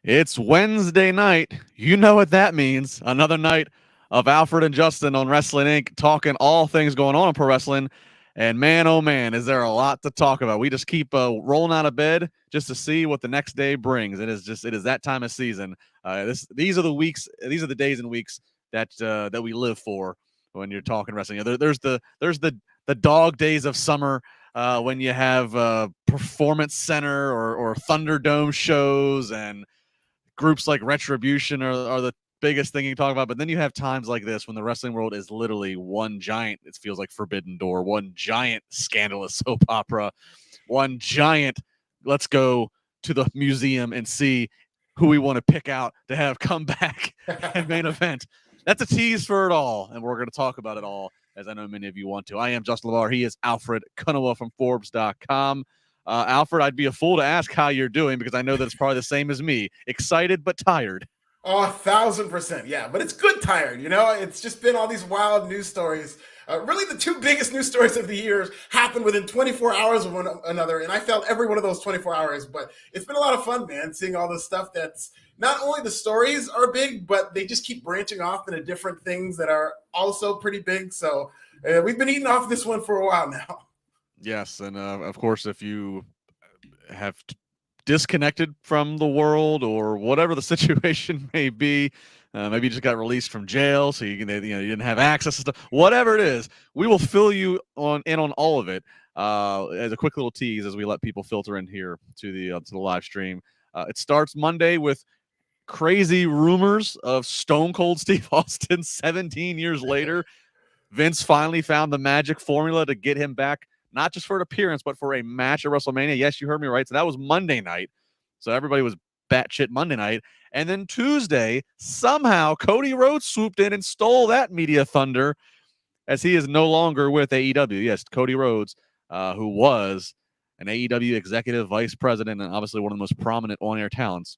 It's Wednesday night. You know what that means. Another night of Alfred and Justin on Wrestling Inc. talking all things going on in pro wrestling. And man, oh man, is there a lot to talk about. We just keep rolling out of bed just to see what the next day brings. It is that time of season. These are the weeks, these are the days and weeks that we live for when you're talking wrestling. There's the dog days of summer. When you have Performance Center or Thunderdome shows, and groups like Retribution are the biggest thing you can talk about. But then you have times like this when the wrestling world is literally one giant, it feels like Forbidden Door, one giant scandalous soap opera, one giant, let's go to the museum and see who we want to pick out to have come back and main event. That's a tease for it all, and we're going to talk about it all, as I know many of you want to. I am Justin LaBar. He is Alfred Konuwa from Forbes.com. Alfred, I'd be a fool to ask how you're doing because I know that it's probably the same as me. Excited but tired. Oh, 1,000%. Yeah, but it's good tired. You know, it's just been all these wild news stories. Really, the two biggest news stories of the year happened within 24 hours of one another, and I felt every one of those 24 hours. But it's been a lot of fun, man, seeing all this stuff that's not only the stories are big, but they just keep branching off into different things that are also pretty big. So we've been eating off this one for a while now. Yes, and of course, if you have disconnected from the world or whatever the situation may be, maybe you just got released from jail, so you didn't have access to stuff. Whatever it is, we will fill you in on all of it as a quick little tease as we let people filter in here to the live stream. It starts Monday with crazy rumors of Stone Cold Steve Austin 17 years later. Vince finally found the magic formula to get him back, not just for an appearance, but for a match at WrestleMania. Yes, you heard me right. So that was Monday night. So everybody was batshit Monday night. And then Tuesday, somehow Cody Rhodes swooped in and stole that media thunder, as he is no longer with AEW. Yes, Cody Rhodes, who was an AEW executive vice president and obviously one of the most prominent on-air talents.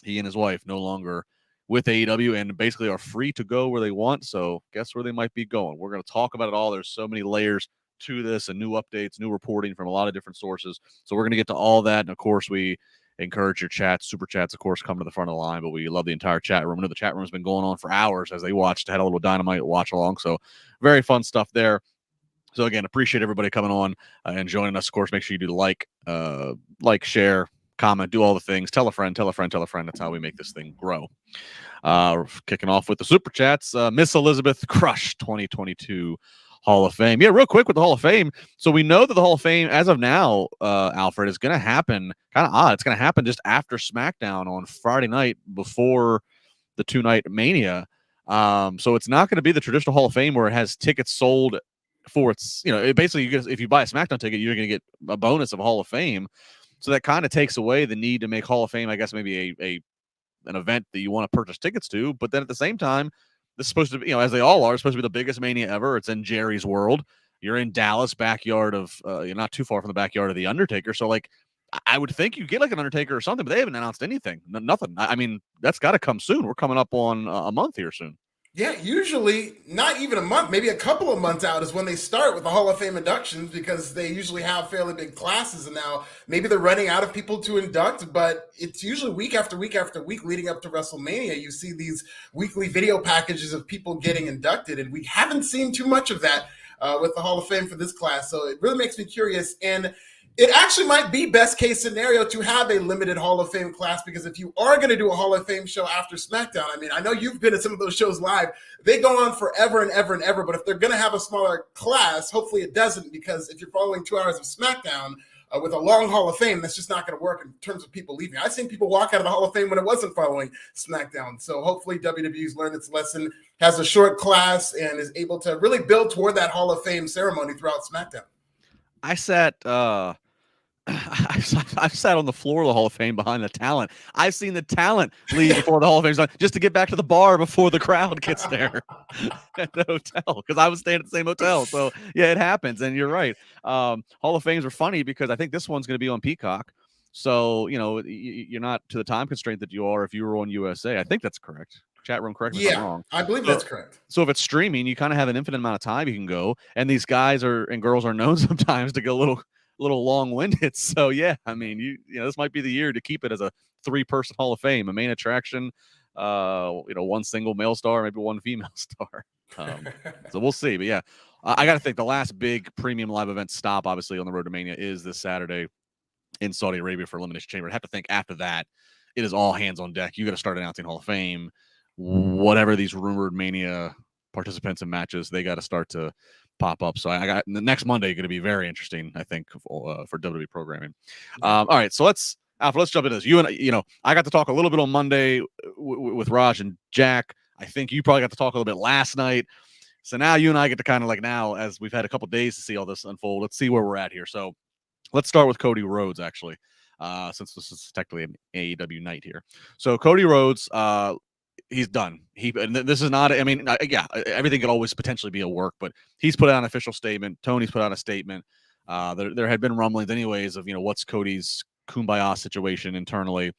He and his wife no longer with AEW and basically are free to go where they want. So guess where they might be going? We're going to talk about it all. There's so many layers to this and new updates, new reporting from a lot of different sources. So we're going to get to all that. And of course, we encourage your chats, super chats, of course, come to the front of the line, but we love the entire chat room. I know the chat room has been going on for hours as they had a little Dynamite watch along. So very fun stuff there. So again, appreciate everybody coming on and joining us. Of course, make sure you do like, share, comment, do all the things. Tell a friend, tell a friend, tell a friend. That's how we make this thing grow. Kicking off with the super chats. Miss Elizabeth Crush 2022 Hall of Fame. Yeah, real quick with the Hall of Fame. So we know that the Hall of Fame, as of now, Alfred, is going to happen kind of odd. It's going to happen just after SmackDown on Friday night before the two-night Mania. So it's not going to be the traditional Hall of Fame where it has tickets sold for its, basically, if you buy a SmackDown ticket, you're going to get a bonus of Hall of Fame. So that kind of takes away the need to make Hall of Fame, I guess, maybe an event that you want to purchase tickets to. But then at the same time, this is supposed to be, as they all are, supposed to be the biggest Mania ever. It's in Jerry's world. You're in Dallas, backyard of, you're not too far from the backyard of The Undertaker. So, I would think you get like an Undertaker or something, but they haven't announced anything. Nothing. I mean, that's got to come soon. We're coming up on a month here soon. Yeah, usually not even a month, maybe a couple of months out is when they start with the Hall of Fame inductions, because they usually have fairly big classes, and now maybe they're running out of people to induct, but it's usually week after week after week leading up to WrestleMania. You see these weekly video packages of people getting inducted, and we haven't seen too much of that with the Hall of Fame for this class, so it really makes me curious. And it actually might be best case scenario to have a limited Hall of Fame class, because if you are going to do a Hall of Fame show after SmackDown, I mean, I know you've been at some of those shows live. They go on forever and ever and ever. But if they're going to have a smaller class, hopefully it doesn't, because if you're following 2 hours of SmackDown with a long Hall of Fame, that's just not going to work in terms of people leaving. I've seen people walk out of the Hall of Fame when it wasn't following SmackDown. So hopefully WWE's learned its lesson, has a short class, and is able to really build toward that Hall of Fame ceremony throughout SmackDown. I've sat on the floor of the Hall of Fame behind the talent. I've seen the talent leave before the Hall of Fame's done, just to get back to the bar before the crowd gets there at the hotel, because I was staying at the same hotel. So, yeah, it happens, and you're right. Hall of Fames are funny because I think this one's going to be on Peacock. So, you're not to the time constraint that you are if you were on USA. I think that's correct. Chat room, correct me if I'm wrong. I believe that's correct. So if it's streaming, you kind of have an infinite amount of time you can go, and these guys and girls are known sometimes to go a little long-winded. So yeah, I mean, this might be the year to keep it as a 3-person Hall of Fame, a main attraction, one single male star, maybe one female star. So we'll see. But yeah, I got to think the last big premium live event stop, obviously, on the road to Mania is this Saturday in Saudi Arabia for Elimination Chamber. I have to think after that, it is all hands on deck. You got to start announcing Hall of Fame, whatever these rumored Mania participants and matches, they got to start to pop up. So I got the next Monday going to be very interesting, I think, for WWE programming. All right, so Alfred, let's jump into this. I got to talk a little bit on Monday with Raj and Jack. I think you probably got to talk a little bit last night. So now you and I get to kind of now, as we've had a couple days to see all this unfold, let's see where we're at here. So let's start with Cody Rhodes, actually, since this is technically an AEW night here. So Cody Rhodes, he's done. This is not, everything could always potentially be a work, but he's put out an official statement. Tony's put out a statement. There had been rumblings anyways of, what's Cody's kumbaya situation internally.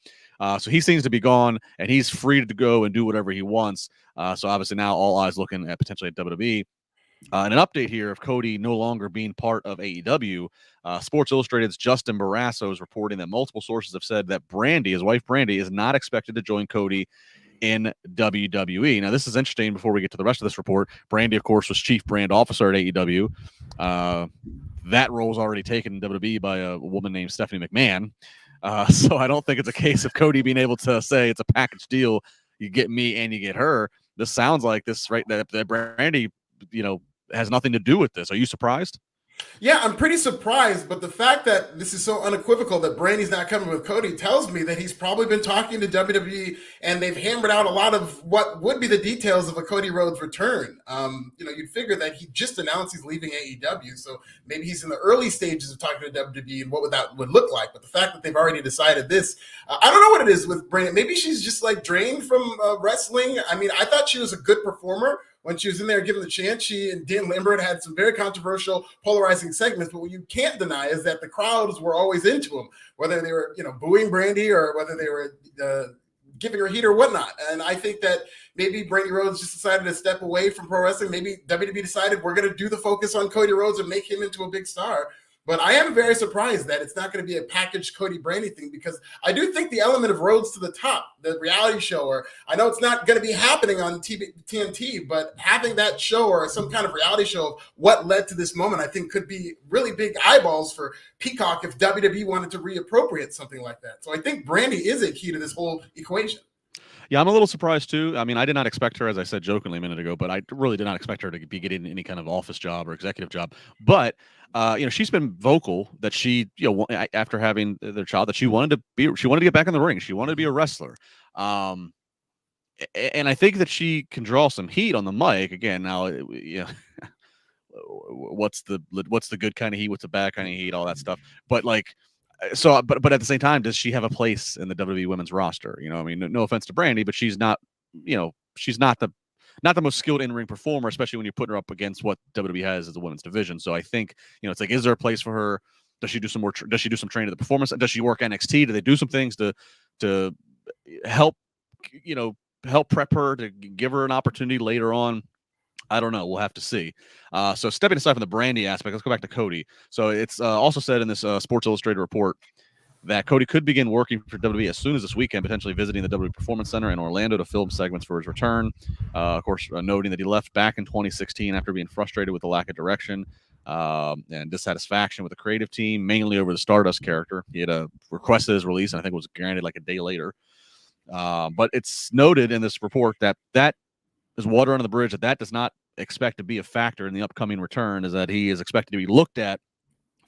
So he seems to be gone, and he's free to go and do whatever he wants. So obviously now all eyes looking at potentially at WWE. And an update here of Cody no longer being part of AEW. Sports Illustrated's Justin Barrasso is reporting that multiple sources have said that Brandy, his wife Brandy, is not expected to join Cody in WWE. Now, this is interesting before we get to the rest of this report. Brandy, of course, was chief brand officer at AEW. That role was already taken in WWE by a woman named Stephanie McMahon. So I don't think it's a case of Cody being able to say it's a package deal. You get me and you get her. This sounds like this, right? That Brandy, has nothing to do with this. Are you surprised? Yeah, I'm pretty surprised, but the fact that this is so unequivocal that Brandy's not coming with Cody tells me that he's probably been talking to WWE and they've hammered out a lot of what would be the details of a Cody Rhodes return. You'd figure that he just announced he's leaving AEW, so maybe he's in the early stages of talking to WWE and what that would look like. But the fact that they've already decided this, I don't know what it is with Brandy. Maybe she's just drained from wrestling. I thought she was a good performer. When she was in there given the chance, she and Dan Lambert had some very controversial, polarizing segments. But what you can't deny is that the crowds were always into him, whether they were, booing Brandy or whether they were giving her heat or whatnot. And I think that maybe Brandy Rhodes just decided to step away from pro wrestling. Maybe WWE decided we're going to do the focus on Cody Rhodes and make him into a big star. But I am very surprised that it's not going to be a packaged Cody Brandy thing, because I do think the element of Rhodes to the Top, the reality show, or I know it's not going to be happening on TNT, but having that show or some kind of reality show of what led to this moment, I think could be really big eyeballs for Peacock if WWE wanted to reappropriate something like that. So I think Brandy is a key to this whole equation. Yeah, I'm a little surprised too. I did not expect her, as I said jokingly a minute ago, but I really did not expect her to be getting any kind of office job or executive job. But she's been vocal that she, after having their child, that she wanted to get back in the ring. She wanted to be a wrestler. And I think that she can draw some heat on the mic. Again, now, what's the good kind of heat? What's the bad kind of heat? All that stuff. But but at the same time, does she have a place in the WWE women's roster? No offense to Brandy, but she's not, she's not the most skilled in-ring performer, especially when you're putting her up against what WWE has as a women's division. So I think, it's is there a place for her? Does she do some more? Does she do some training at the performance? Does she work NXT? Do they do some things to help, help prep her, to give her an opportunity later on? I don't know. We'll have to see. So stepping aside from the Brandy aspect, let's go back to Cody. So it's also said in this Sports Illustrated report that Cody could begin working for WWE as soon as this weekend, potentially visiting the WWE Performance Center in Orlando to film segments for his return. Of course, noting that he left back in 2016 after being frustrated with the lack of direction and dissatisfaction with the creative team, mainly over the Stardust character. He had requested his release, and I think it was granted a day later. But it's noted in this report that is water under the bridge, that does not expect to be a factor in the upcoming return, is that he is expected to be looked at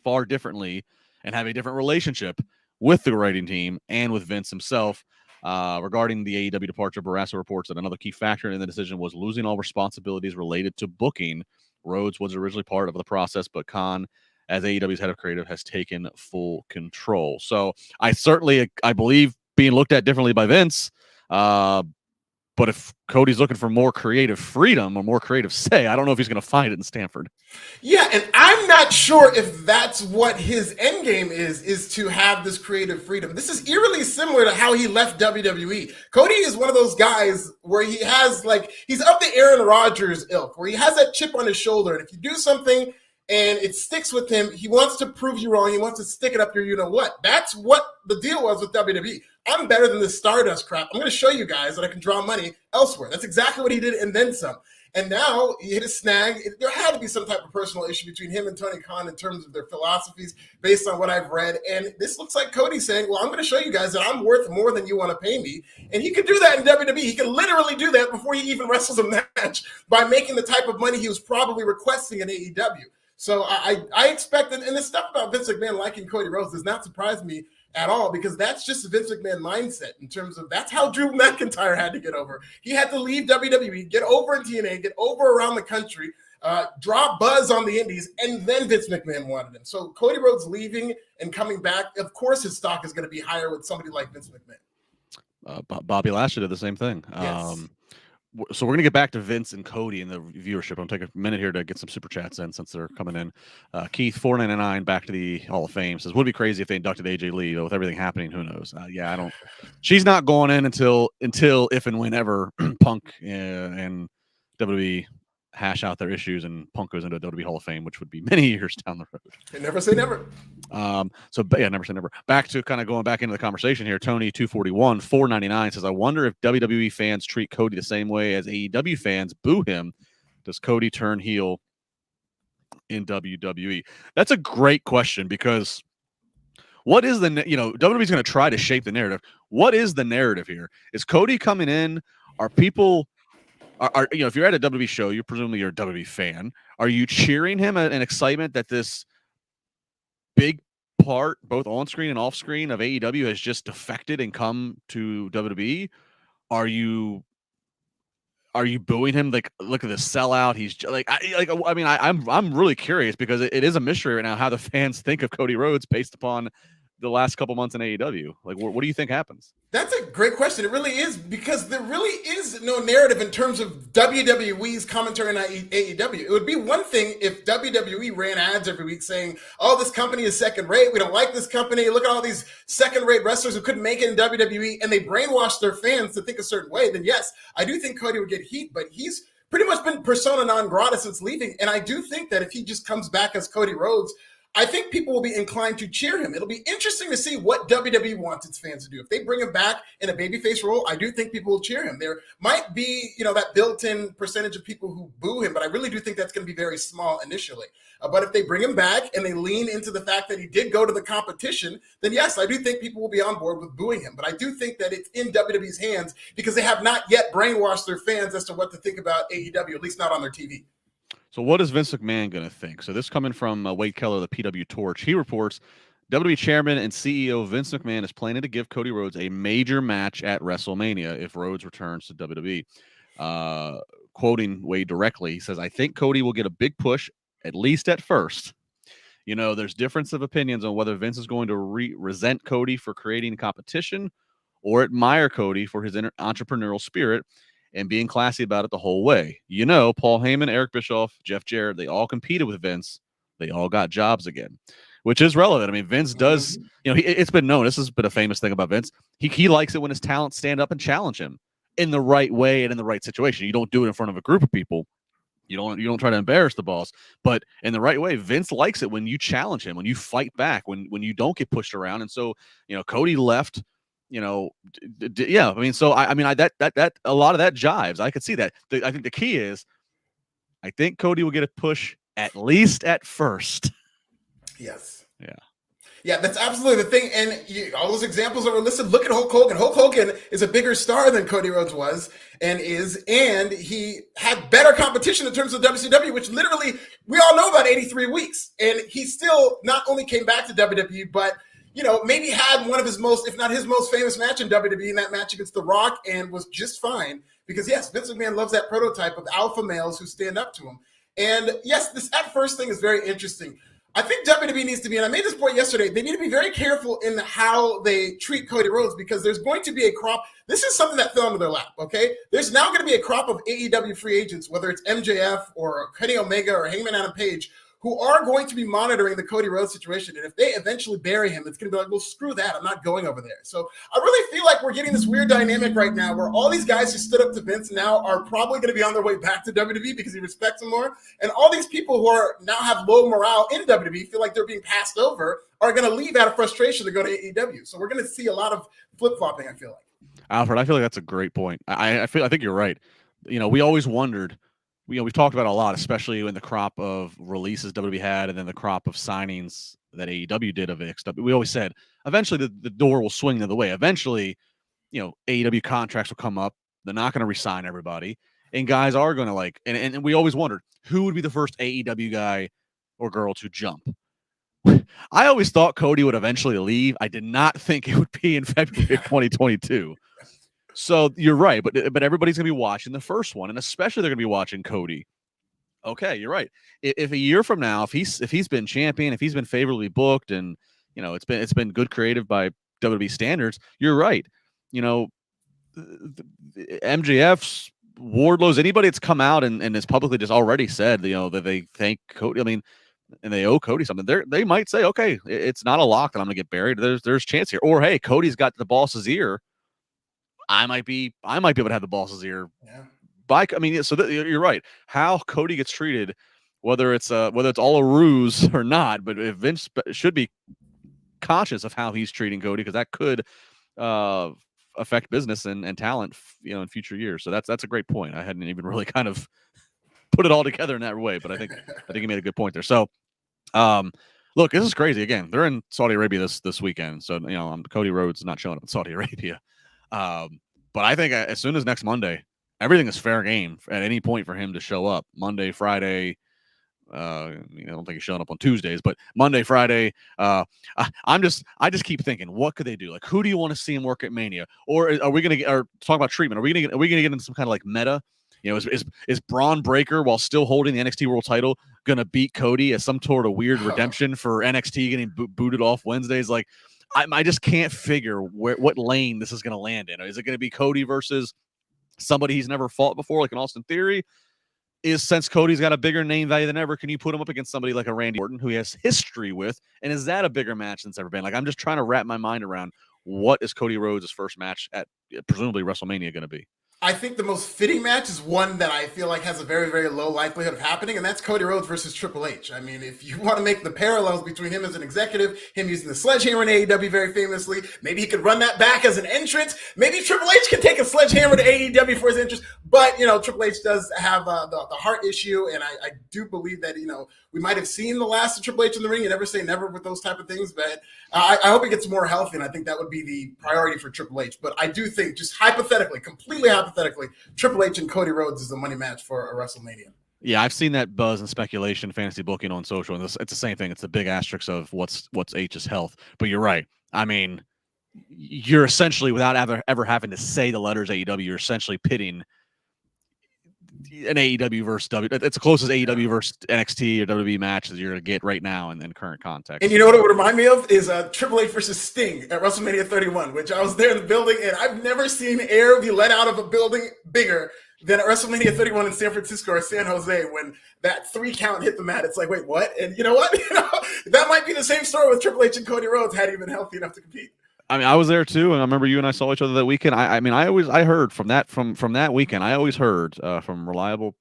far differently and have a different relationship with the writing team and with Vince himself. Regarding the AEW departure, Barrasso reports that another key factor in the decision was losing all responsibilities related to booking. Rhodes was originally part of the process, but Khan, as AEW's head of creative, has taken full control. So I believe being looked at differently by Vince. But if Cody's looking for more creative freedom or more creative say, I don't know if he's going to find it in Stanford. Yeah, and I'm not sure if that's what his end game is to have this creative freedom. This is eerily similar to how he left WWE. Cody is one of those guys where he has he's of the Aaron Rodgers ilk, where he has that chip on his shoulder. And if you do something and it sticks with him, he wants to prove you wrong. He wants to stick it up your you-know-what. That's what the deal was with WWE. I'm better than this Stardust crap. I'm going to show you guys that I can draw money elsewhere. That's exactly what he did, and then some. And now he hit a snag. There had to be some type of personal issue between him and Tony Khan in terms of their philosophies based on what I've read. And this looks like Cody saying, well, I'm going to show you guys that I'm worth more than you want to pay me. And he could do that in WWE. He could literally do that before he even wrestles a match by making the type of money he was probably requesting in AEW. So I expect, and the stuff about Vince McMahon liking Cody Rhodes does not surprise me at all, because that's just the Vince McMahon mindset in terms of that's how Drew McIntyre had to get over. He had to leave WWE, get over in TNA, get over around the country, drop buzz on the indies, and then Vince McMahon wanted him. So Cody Rhodes leaving and coming back, of course his stock is going to be higher with somebody like Vince McMahon. Bobby Lashley did the same thing. Yes. So we're going to get back to Vince and Cody and the viewership. I'm going to take a minute here to get some super chats in since they're coming in. Keith 499 back to the Hall of Fame says, would it be crazy if they inducted AJ Lee with everything happening? Who knows? Yeah, I don't. She's not going in until if and whenever Punk and WWE hash out their issues and Punk goes into a WWE Hall of Fame, which would be many years down the road. And never say never. Never say never. Back to kind of going back into the conversation here. Tony 241 499 says, I wonder if WWE fans treat Cody the same way as AEW fans boo him. Does Cody turn heel in WWE? That's a great question, because what is WWE's going to try to shape the narrative. What is the narrative here? Is Cody coming in? Are people if you're at a WWE show, you're presumably a WWE fan. Are you cheering him in excitement that this big part, both on screen and off screen, of AEW has just defected and come to WWE? Are you booing him? Like, look at this sellout. He's I'm really curious, because it is a mystery right now how the fans think of Cody Rhodes based upon the last couple months in AEW. Like, what do you think happens? That's a great question. It really is, because there really is no narrative in terms of WWE's commentary on AEW. It would be one thing if WWE ran ads every week saying, oh, this company is second rate. We don't like this company. Look at all these second rate wrestlers who couldn't make it in WWE, and they brainwashed their fans to think a certain way. Then yes, I do think Cody would get heat, but he's pretty much been persona non grata since leaving. And I do think that if he just comes back as Cody Rhodes, I think people will be inclined to cheer him. It'll be interesting to see what WWE wants its fans to do. If they bring him back in a babyface role, I do think people will cheer him. There might be, that built-in percentage of people who boo him, but I really do think that's going to be very small initially. But if they bring him back and they lean into the fact that he did go to the competition, then yes, I do think people will be on board with booing him. But I do think that it's in WWE's hands, because they have not yet brainwashed their fans as to what to think about AEW, at least not on their TV. So what is Vince McMahon going to think? So this coming from Wade Keller, the PW Torch. He reports WWE Chairman and CEO Vince McMahon is planning to give Cody Rhodes a major match at WrestleMania if Rhodes returns to WWE. Quoting Wade directly, he says, I think Cody will get a big push, at least at first. There's difference of opinions on whether Vince is going to resent Cody for creating competition or admire Cody for his entrepreneurial spirit and being classy about it the whole way. Paul Heyman, Eric Bischoff, Jeff Jarrett, they all competed with Vince. They all got jobs again, which is relevant. I mean, Vince does, it's been known. This has been a famous thing about Vince. He likes it when his talent stand up and challenge him in the right way and in the right situation. You don't do it in front of a group of people. You don't try to embarrass the boss, but in the right way. Vince likes it when you challenge him, when you fight back, when you don't get pushed around. And so, Cody left. Yeah. I mean, so that a lot of that jives. I could see that. I think the key is, I think Cody will get a push at least at first. Yes. Yeah. Yeah, that's absolutely the thing. And all those examples that were listed, look at Hulk Hogan. Hulk Hogan is a bigger star than Cody Rhodes was and he had better competition in terms of WCW, which literally we all know about 83 weeks. And he still not only came back to WWE, but maybe had one of his most, if not his most famous match in WWE, in that match against The Rock, and was just fine. Because yes, Vince McMahon loves that prototype of alpha males who stand up to him. And yes, this at first thing is very interesting. I think WWE needs to be, and I made this point yesterday, they need to be very careful in how they treat Cody Rhodes, because there's going to be a crop. This is something that fell into their lap, okay? There's now going to be a crop of AEW free agents, whether it's MJF or Kenny Omega or Hangman Adam Page, who are going to be monitoring the Cody Rhodes situation. And if they eventually bury him, it's going to be like, well, screw that. I'm not going over there. So I really feel like we're getting this weird dynamic right now where all these guys who stood up to Vince now are probably going to be on their way back to WWE because he respects them more. And all these people who are now have low morale in WWE feel like they're being passed over are going to leave out of frustration to go to AEW. So we're going to see a lot of flip-flopping, I feel like. Alfred, I feel like that's a great point. I think you're right. We always wondered. We've talked about it a lot, especially in the crop of releases WWE had, and then the crop of signings that AEW did of XW. We always said eventually the door will swing the other way. Eventually, AEW contracts will come up. They're not going to re-sign everybody, and guys are going to and we always wondered who would be the first AEW guy or girl to jump. I always thought Cody would eventually leave. I did not think it would be in February of 2022. So you're right, but everybody's gonna be watching the first one, and especially they're gonna be watching Cody. Okay, you're right. If a year from now, if he's been champion, if he's been favorably booked, and it's been good creative by WWE standards, you're right. MJF's, Wardlow's, anybody that's come out and has publicly just already said that they thank Cody. I mean, and they owe Cody something. They might say, okay, it's not a lock that I'm gonna get buried. There's chance here, or hey, Cody's got the boss's ear. I might be able to have the boss's ear. Yeah. So you're right. How Cody gets treated, whether it's all a ruse or not, but Vince should be conscious of how he's treating Cody, because that could affect business and talent, in future years. So that's a great point. I hadn't even really kind of put it all together in that way, but I think he made a good point there. So, look, this is crazy. Again, they're in Saudi Arabia this weekend, so Cody Rhodes is not showing up in Saudi Arabia. But I think as soon as next Monday, everything is fair game at any point for him to show up. Monday, Friday. I don't think he's showing up on Tuesdays, but Monday, Friday. I just keep thinking, what could they do? Like, who do you want to see him work at Mania? Or are we gonna talk about treatment? Are we gonna get into some kind of like meta? Is Braun Breaker, while still holding the NXT World Title, gonna beat Cody as some sort of weird redemption for NXT getting booted off Wednesdays? Like, I just can't figure what lane this is going to land in. Is it going to be Cody versus somebody he's never fought before, like an Austin Theory? Since Cody's got a bigger name value than ever, can you put him up against somebody like a Randy Orton who he has history with? And is that a bigger match than it's ever been? Like, I'm just trying to wrap my mind around what is Cody Rhodes' first match at presumably WrestleMania going to be? I think the most fitting match is one that I feel like has a very, very low likelihood of happening, and that's Cody Rhodes versus Triple H. I mean, if you want to make the parallels between him as an executive, him using the sledgehammer in AEW very famously, maybe he could run that back as an entrance. Maybe Triple H can take a sledgehammer to AEW for his entrance, but, Triple H does have the heart issue, and I do believe that, we might have seen the last of Triple H in the ring. You never say never with those type of things, but I hope he gets more healthy, and I think that would be the priority for Triple H. But I do think, just hypothetically, completely hypothetically, Triple H and Cody Rhodes is the money match for a WrestleMania. Yeah, I've seen that buzz and speculation, fantasy booking on social, and it's the same thing. It's the big asterisk of what's H's health. But you're right. I mean, you're essentially, without ever having to say the letters AEW, you're essentially pitting an AEW versus W. It's the closest AEW versus NXT or WWE match that you're going to get right now in current context. And you know what it would remind me of is Triple H versus Sting at WrestleMania 31, which I was there in the building, and I've never seen air be let out of a building bigger than at WrestleMania 31 in San Francisco or San Jose when that 3 count hit the mat. It's like, wait, what? And you know what? That might be the same story with Triple H and Cody Rhodes had he been healthy enough to compete. I mean, I was there too, and I remember you and I saw each other that weekend. I heard from that weekend. I always heard from reliable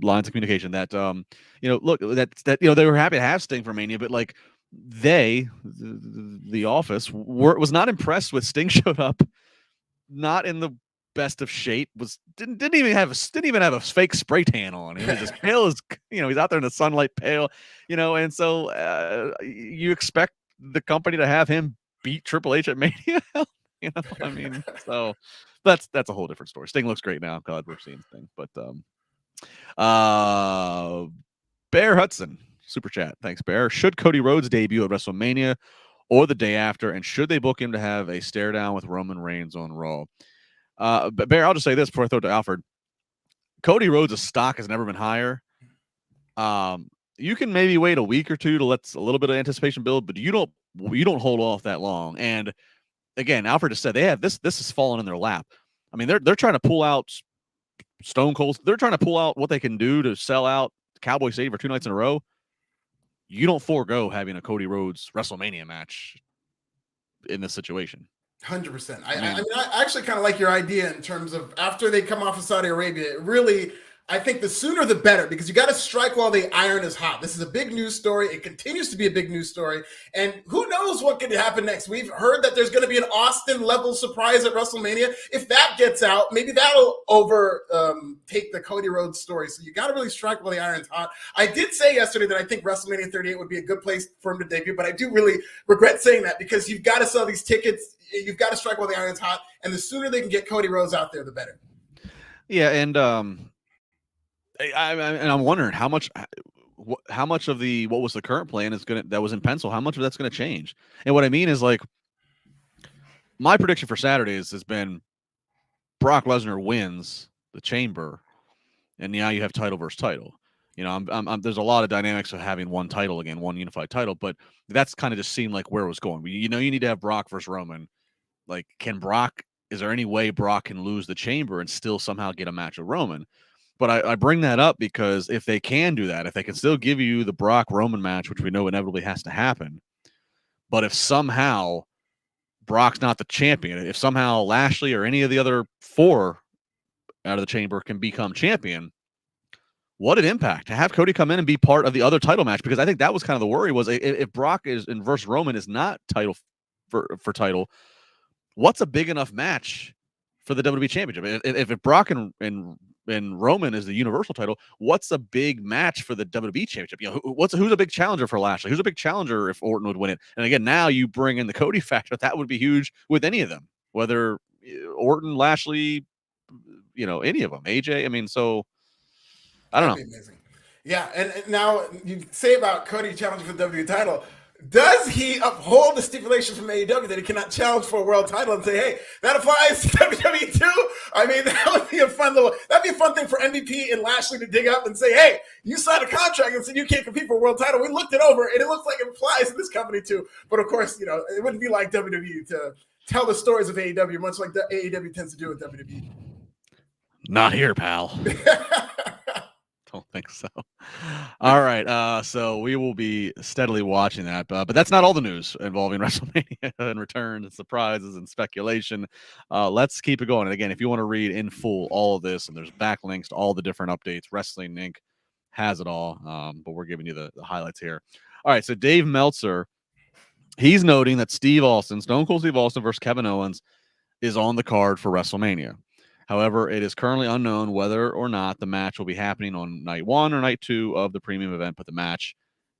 lines of communication that look, that they were happy to have Sting for Mania, but like the office was not impressed with Sting. Showed up not in the best of shape. Didn't even have a fake spray tan on. He was as pale as he's out there in the sunlight, pale. And so you expect the company to have him beat Triple H at Mania. So that's a whole different story. Sting looks great now. I'm glad we're seeing Sting. But Bear Hudson, super chat. Thanks, Bear. Should Cody Rhodes debut at WrestleMania or the day after? And should they book him to have a stare down with Roman Reigns on Raw? But Bear, I'll just say this before I throw it to Alfred. Cody Rhodes' stock has never been higher. You can maybe wait a week or two to let a little bit of anticipation build, but you don't hold off that long. And again, Alfred just said they have this has fallen in their lap. I mean, they're trying to pull out Stone Cold. They're trying to pull out what they can do to sell out Cowboy Stadium for 2 nights in a row, you don't forego having a Cody Rhodes WrestleMania match in this situation. 100%. I mean, I actually kind of like your idea in terms of after they come off of Saudi Arabia, really, I think the sooner the better, because you got to strike while the iron is hot. This is a big news story. It continues to be a big news story. And who knows what could happen next? We've heard that there's going to be an Austin-level surprise at WrestleMania. If that gets out, maybe that'll take the Cody Rhodes story. So you got to really strike while the iron's hot. I did say yesterday that I think WrestleMania 38 would be a good place for him to debut, but I do really regret saying that because you've got to sell these tickets. You've got to strike while the iron's hot. And the sooner they can get Cody Rhodes out there, the better. Yeah, and I'm wondering how much of the what was the current plan that was in pencil, how much of that's gonna change. And what I mean is, like, my prediction for Saturdays has been Brock Lesnar wins the Chamber, and now you have title versus title. You know, there's a lot of dynamics of having one title again, one unified title, but that's kind of just seemed like where it was going. You know, you need to have Brock versus Roman. Like, is there any way Brock can lose the Chamber and still somehow get a match with Roman? But I bring that up because if they can do that, if they can still give you the Brock-Roman match, which we know inevitably has to happen, but if somehow Brock's not the champion, if somehow Lashley or any of the other 4 out of the Chamber can become champion, what an impact to have Cody come in and be part of the other title match, because I think that was kind of the worry was if Brock is in versus Roman is not title for title, what's a big enough match for the WWE Championship? If Brock and Roman is the Universal title, what's a big match for the WWE Championship? You know, who's a big challenger for Lashley? Who's a big challenger if Orton would win it? And again, now you bring in the Cody factor. That would be huge with any of them, whether Orton, Lashley, you know, any of them, AJ. I mean, so I don't know. That'd be amazing. Yeah, and now you say about Cody challenging for the WWE title. Does he uphold the stipulation from AEW that he cannot challenge for a world title and say, "Hey, that applies to WWE too"? I mean, that'd be a fun thing for MVP and Lashley to dig up and say, "Hey, you signed a contract and said you can't compete for a world title. We looked it over, and it looks like it applies to this company too." But of course, you know, it wouldn't be like WWE to tell the stories of AEW, much like the AEW tends to do with WWE. Not here, pal. Don't think so. All right. So we will be steadily watching that. But that's not all the news involving WrestleMania and returns and surprises and speculation. Let's keep it going. And again, if you want to read in full all of this, and there's backlinks to all the different updates, Wrestling Inc. has it all. But we're giving you the highlights here. All right. So Dave Meltzer, he's noting that Stone Cold Steve Austin versus Kevin Owens is on the card for WrestleMania. However, it is currently unknown whether or not the match will be happening on night 1 or night 2 of the premium event, but the match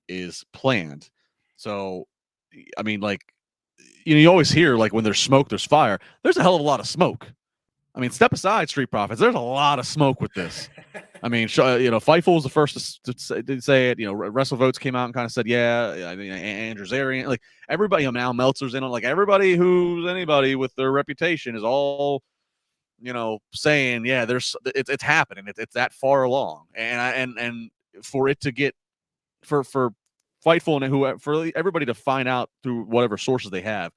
is planned. So, I mean, like, you know, you always hear, like, when there's smoke, there's fire. There's a hell of a lot of smoke. I mean, step aside, Street Profits. There's a lot of smoke with this. I mean, you know, Fightful was the first to say it. You know, WrestleVotes came out and kind of said, yeah. I mean, Andrew Zarian, like, everybody, you know, now Meltzer's in it. Like, everybody who's anybody with their reputation is all, you know, saying, yeah, it's happening. It's that far along, and for it to get for Fightful and for everybody to find out through whatever sources they have,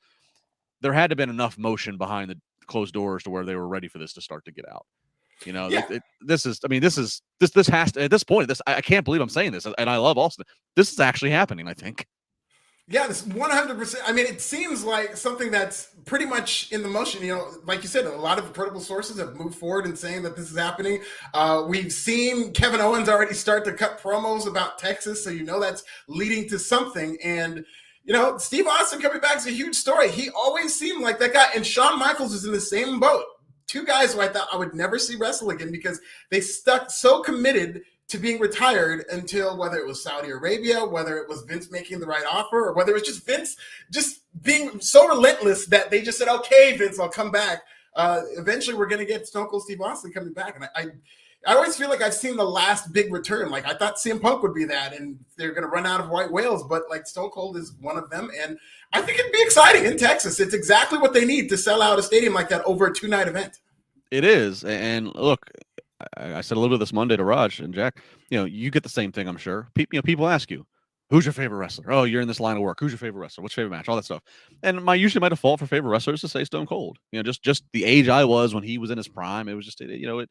there had to have been enough motion behind the closed doors to where they were ready for this to start to get out. You know, yeah. This has to, at this point, I can't believe I'm saying this, and I love Austin. This is actually happening, I think. Yeah, this 100%. I mean, it seems like something that's pretty much in the motion. You know, like you said, a lot of credible sources have moved forward in saying that this is happening. We've seen Kevin Owens already start to cut promos about Texas, so you know that's leading to something. And, you know, Steve Austin coming back is a huge story. He always seemed like that guy. And Shawn Michaels is in the same boat. 2 guys who I thought I would never see wrestle again because they stuck so committed to being retired until whether it was Saudi Arabia, whether it was Vince making the right offer, or whether it was just Vince just being so relentless that they just said, okay, Vince, I'll come back. Eventually we're going to get Stone Cold Steve Austin coming back. And I always feel like I've seen the last big return. Like, I thought CM Punk would be that, and they're going to run out of white whales, but like Stone Cold is one of them. And I think it'd be exciting in Texas. It's exactly what they need to sell out a stadium like that over a 2-night event. It is. And look, I said a little bit this Monday to Raj and Jack, you know, you get the same thing, I'm sure. People ask you, who's your favorite wrestler? Oh, you're in this line of work. Who's your favorite wrestler? What's your favorite match? All that stuff. And usually my default for favorite wrestler is to say Stone Cold. You know, just the age I was when he was in his prime. It was just, you know,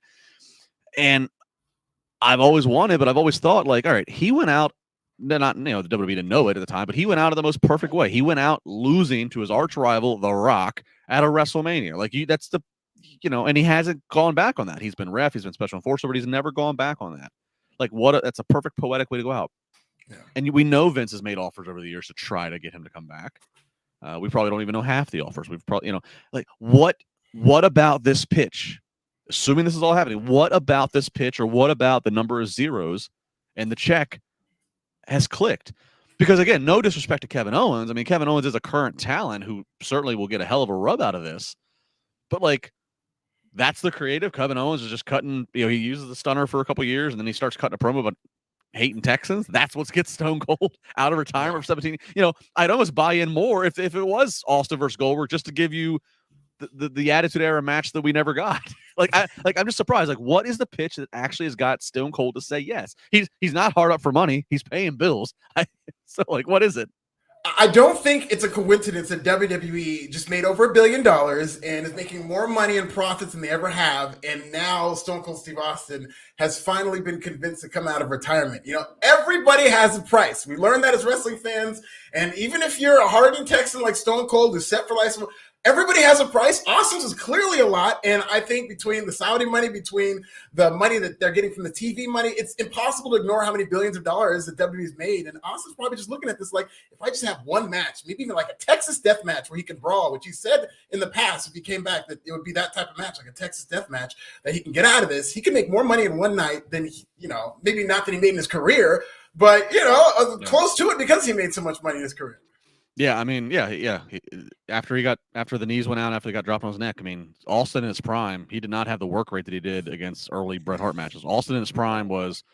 and I've always wanted, but I've always thought like, all right, he went out. Not the WWE didn't know it at the time, but he went out in the most perfect way. He went out losing to his arch rival, The Rock, at a WrestleMania. Like that's the, and he hasn't gone back on that. He's been ref, he's been special enforcer, but he's never gone back on that. Like that's a perfect poetic way to go out. Yeah. And we know Vince has made offers over the years to try to get him to come back. We probably don't even know half the offers. We've probably, like what about this pitch? Assuming this is all happening, what about this pitch, or what about the number of zeros and the check has clicked? Because again, no disrespect to Kevin Owens. I mean, Kevin Owens is a current talent who certainly will get a hell of a rub out of this. But like, that's the creative. Kevin Owens is just cutting, he uses the stunner for a couple years and then he starts cutting a promo about hating Texans. That's what gets Stone Cold out of retirement for 17. I'd almost buy in more if it was Austin versus Goldberg, just to give you the Attitude Era match that we never got. I'm just surprised. Like, what is the pitch that actually has got Stone Cold to say yes? He's not hard up for money. He's paying bills. So what is it? I don't think it's a coincidence that WWE just made over $1 billion and is making more money in profits than they ever have. And now Stone Cold Steve Austin has finally been convinced to come out of retirement. Everybody has a price. We learned that as wrestling fans. And even if you're a hardened Texan like Stone Cold who's set for life, everybody has a price. Austin's is clearly a lot. And I think between the Saudi money, between the money that they're getting from the TV money, it's impossible to ignore how many billions of dollars that WWE's made. And Austin's probably just looking at this like, if I just have one match, maybe even like a Texas death match where he can brawl, which he said in the past, if he came back, that it would be that type of match, like a Texas death match, that he can get out of this. He can make more money in one night than, maybe not that he made in his career, but, close to it because he made so much money in his career. Yeah, I mean, yeah. After the knees went out, after he got dropped on his neck, I mean, Austin in his prime, he did not have the work rate that he did against early Bret Hart matches. Austin in his prime was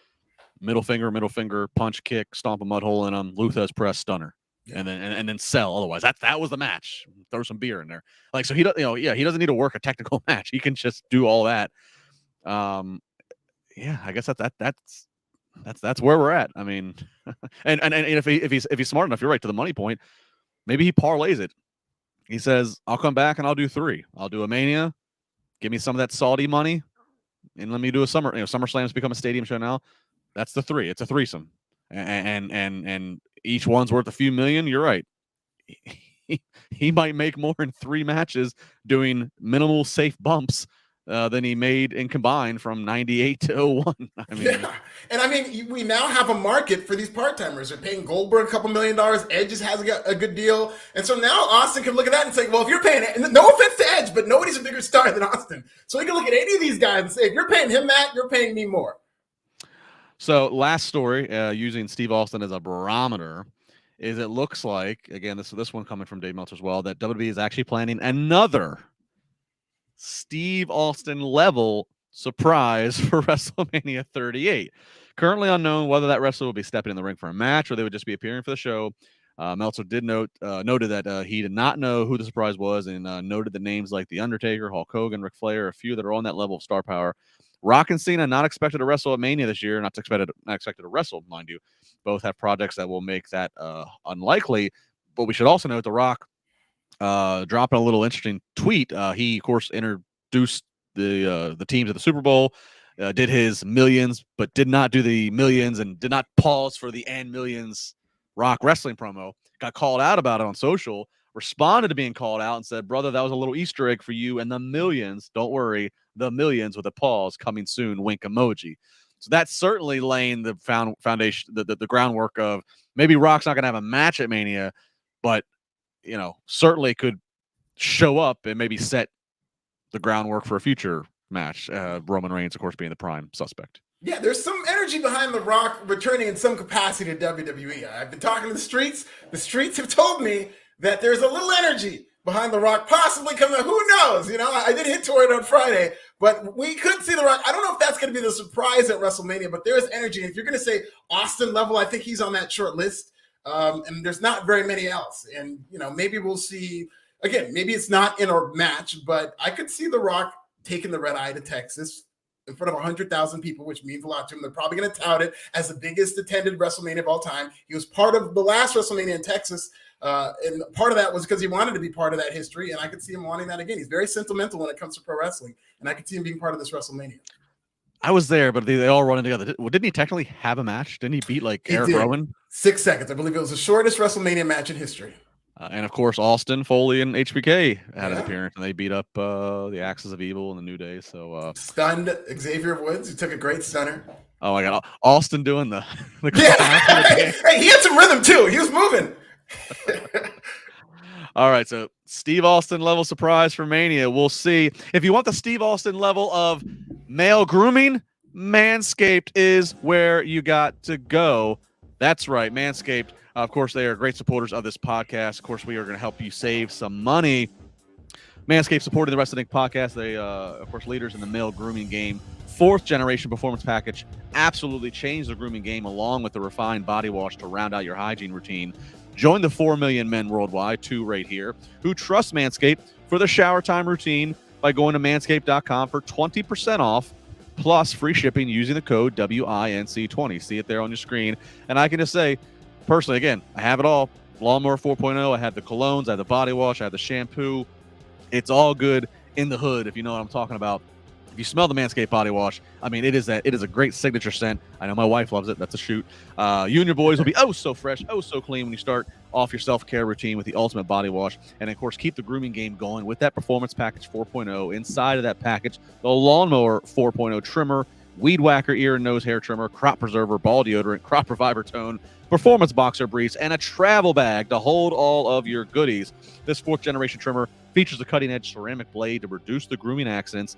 middle finger, punch, kick, stomp a mud hole in him, Luthez press, stunner, and then sell. Otherwise, that was the match. Throw some beer in there. Like, so he doesn't need to work a technical match. He can just do all that. I guess that's where we're at. I mean, and if he's smart enough, you're right, to the money point. Maybe he parlays it. He says, I'll come back and I'll do 3. I'll do a Mania. Give me some of that Saudi money. And let me do a summer. SummerSlam's become a stadium show now. That's the 3. It's a threesome. And each one's worth a few million. You're right. He might make more in 3 matches doing minimal safe bumps than he made in combined from 98 to 01. And we now have a market for these part-timers. They're paying Goldberg a couple $1 million. Edge has a good deal. And so now Austin can look at that and say, well, if you're paying it, and no offense to Edge, but nobody's a bigger star than Austin. So he can look at any of these guys and say, if you're paying him that, you're paying me more. So last story, using Steve Austin as a barometer, is it looks like, again, this one coming from Dave Meltzer as well, that WWE is actually planning another Steve Austin level surprise for WrestleMania 38. Currently unknown whether that wrestler will be stepping in the ring for a match or they would just be appearing for the show. Meltzer did noted that he did not know who the surprise was, and noted the names like The Undertaker, Hulk Hogan, Ric Flair, a few that are on that level of star power. Rock and Cena not expected to wrestle at Mania this year, not expected to wrestle, mind you. Both have projects that will make that unlikely. But we should also note The Rock dropping a little interesting tweet. He, of course, introduced the teams at the Super Bowl, did his millions, but did not do the millions and did not pause for the and millions Rock wrestling promo. Got called out about it on social, responded to being called out and said, brother, that was a little Easter egg for you and the millions. Don't worry, the millions with a pause coming soon, wink emoji. So that's certainly laying the foundation, the groundwork of maybe Rock's not going to have a match at Mania, but certainly could show up and maybe set the groundwork for a future match. Roman Reigns, of course, being the prime suspect. Yeah, there's some energy behind The Rock returning in some capacity to WWE. I've been talking to the streets. The streets have told me that there's a little energy behind The Rock possibly coming. Who knows? I did hit toward it on Friday, but we could see The Rock. I don't know if that's going to be the surprise at WrestleMania, but there is energy. If you're going to say Austin level, I think he's on that short list. And there's not very many else. And, maybe we'll see, again, maybe it's not in a match, but I could see The Rock taking the red eye to Texas in front of 100,000 people, which means a lot to him. They're probably going to tout it as the biggest attended WrestleMania of all time. He was part of the last WrestleMania in Texas. And part of that was because he wanted to be part of that history. And I could see him wanting that again. He's very sentimental when it comes to pro wrestling. And I could see him being part of this WrestleMania. I was there, but they all running together. Didn't he technically have a match? Didn't he beat like He Eric did. Rowan? 6 seconds. I believe it was the shortest WrestleMania match in history. And of course, Austin, Foley, and HBK had an Yeah. appearance, and they beat up the Axis of Evil and the New Day. So, Stunned Xavier Woods. He took a great stunner. oh my God, Austin doing the Yeah. Hey, he had some rhythm too. He was moving. All right, so Steve Austin level surprise for Mania. We'll see. If you want the Steve Austin level of male grooming, Manscaped is where you got to go. That's right, Manscaped. Of course, they are great supporters of this podcast. Of course, we are going to help you save some money. Manscaped supporting the Wrestling podcast. They, of course, leaders in the male grooming game. 4th generation performance package absolutely changed the grooming game along with the refined body wash to round out your hygiene routine. Join the 4 million men worldwide, 2 right here, who trust Manscaped for the shower time routine by going to manscaped.com for 20% off plus free shipping using the code WINC20. See it there on your screen. And I can just say, personally, again, I have it all. Lawnmower 4.0. I have the colognes, I have the body wash, I have the shampoo. It's all good in the hood, if you know what I'm talking about. If you smell the Manscaped body wash, I mean, it is a great signature scent. I know my wife loves it. That's a shoot. You and your boys will be oh so fresh, oh so clean when you start off your self-care routine with the ultimate body wash. And, of course, keep the grooming game going with that Performance Package 4.0. Inside of that package, the Lawnmower 4.0 trimmer, Weed Whacker ear and nose hair trimmer, Crop Preserver, ball deodorant, Crop Reviver tone, Performance Boxer briefs, and a travel bag to hold all of your goodies. This 4th generation trimmer features a cutting-edge ceramic blade to reduce the grooming accidents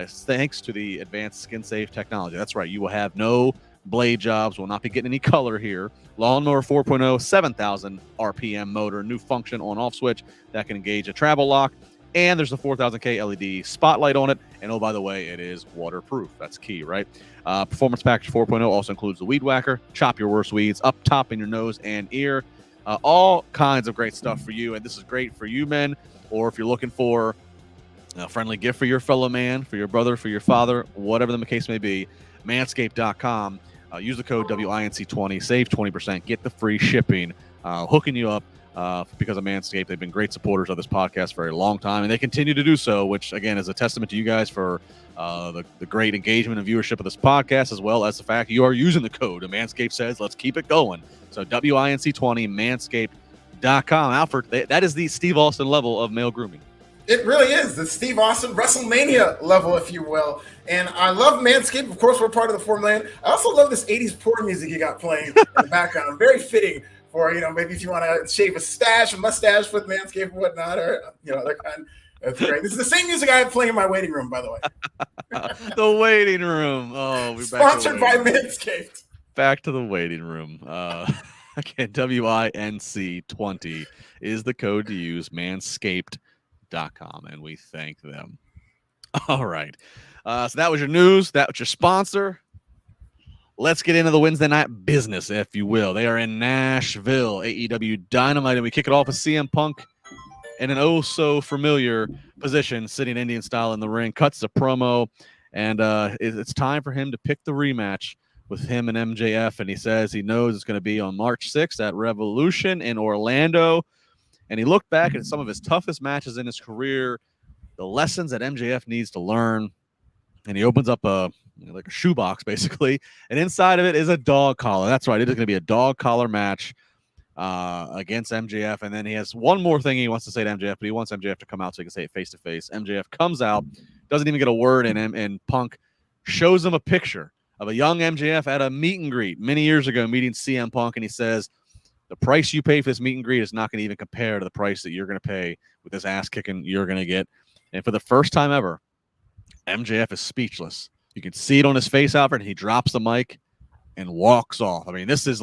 thanks to the advanced skin-safe technology. That's right. You will have no blade jobs. Will not be getting any color here. Lawnmower 4.0, 7,000 RPM motor, new function on-off switch that can engage a travel lock. And there's a 4000K LED spotlight on it. And oh, by the way, it is waterproof. That's key, right? Performance Package 4.0 also includes the Weed Whacker. Chop your worst weeds up top in your nose and ear. All kinds of great stuff for you. And this is great for you men, or if you're looking for a friendly gift for your fellow man, for your brother, for your father, whatever the case may be, manscaped.com. Use the code WINC20, save 20%, get the free shipping, hooking you up because of Manscaped. They've been great supporters of this podcast for a long time, and they continue to do so, which, again, is a testament to you guys for the great engagement and viewership of this podcast, as well as the fact you are using the code. And Manscaped says, let's keep it going. So WINC20, manscaped.com. Alfred, that is the Steve Austin level of male grooming. It really is the Steve Austin WrestleMania level, if you will. And I love Manscaped. Of course, we're part of the 4 million. I also love this 80s porn music you got playing in the background. Very fitting for, maybe if you want to shave a mustache with Manscaped and whatnot, or, that kind. That's great. This is the same music I have playing in my waiting room, by the way. The waiting room. Oh, we're sponsored by Manscaped. Back to the waiting room. Again, WINC20 is the code to use, manscaped.com, and we thank them. All right. So that was your news. That was your sponsor. Let's get into the Wednesday night business, if you will. They are in Nashville, AEW Dynamite, and we kick it off with CM Punk in an oh-so-familiar position, sitting Indian style in the ring, cuts a promo, and it's time for him to pick the rematch with him and MJF, and he says he knows it's going to be on March 6th at Revolution in Orlando, and he looked back at some of his toughest matches in his career, the lessons that MJF needs to learn, and he opens up like a shoebox, basically, and inside of it is a dog collar. That's right, it is going to be a dog collar match against MJF, and then he has one more thing he wants to say to MJF, but he wants MJF to come out so he can say it face to face. MJF comes out, doesn't even get a word in him, and Punk shows him a picture of a young MJF at a meet and greet many years ago, meeting CM Punk, and he says, the price you pay for this meet and greet is not going to even compare to the price that you're going to pay with this ass kicking you're going to get. And for the first time ever, MJF is speechless. You can see it on his face, Alfred, and he drops the mic and walks off. I mean, this is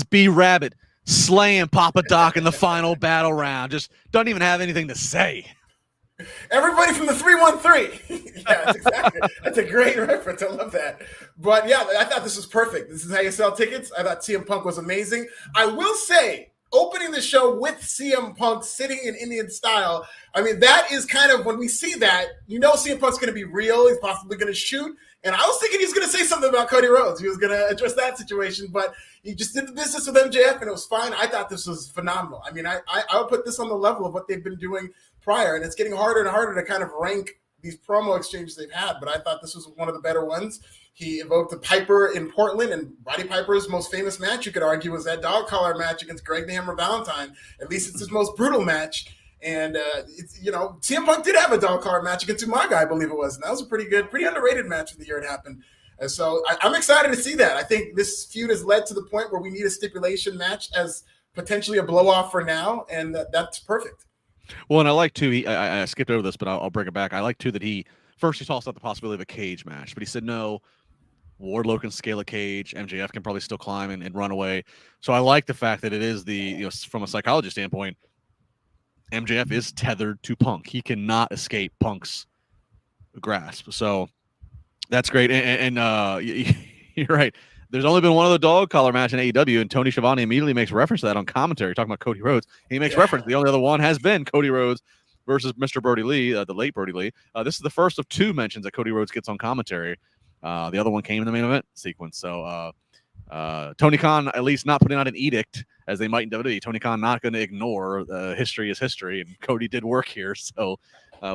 B Rabbit slaying Papa Doc in the final battle round. Just doesn't even have anything to say. Everybody from the 313. Yeah, exactly. That's a great reference. I love that. But yeah, I thought this was perfect. This is how you sell tickets. I thought CM Punk was amazing. I will say, opening the show with CM Punk sitting in Indian style, I mean, that is kind of, when we see that, CM Punk's going to be real. He's possibly going to shoot. And I was thinking he's going to say something about Cody Rhodes. He was going to address that situation, but he just did the business with MJF, and it was fine. I thought this was phenomenal. I mean, I would put this on the level of what they've been doing prior, and it's getting harder and harder to kind of rank these promo exchanges they've had, but I thought this was one of the better ones. He invoked the Piper in Portland, and Roddy Piper's most famous match, you could argue, was that dog collar match against Greg the Hammer Valentine. At least it's his most brutal match. And, CM Punk did have a dog collar match against Umaga, I believe it was. And that was a pretty good, pretty underrated match of the year it happened. And so I'm excited to see that. I think this feud has led to the point where we need a stipulation match as potentially a blow-off for now, and that's perfect. Well, and I like, too, I skipped over this, but I'll bring it back. I like, too, that he tossed out the possibility of a cage match, but he said no. Wardlow can scale a cage. MJF can probably still climb and run away. So I like the fact that it is from a psychology standpoint, MJF is tethered to Punk. He cannot escape Punk's grasp. So that's great. And you're right. There's only been one other dog collar match in AEW, and Tony Schiavone immediately makes reference to that on commentary, talking about Cody Rhodes. He makes reference. The only other one has been Cody Rhodes versus Mr. Brody Lee, the late Brody Lee. This is the first of 2 mentions that Cody Rhodes gets on commentary. The other one came in the main event sequence. So Tony Khan, at least not putting out an edict, as they might in WWE. Tony Khan not going to ignore history is history, and Cody did work here, so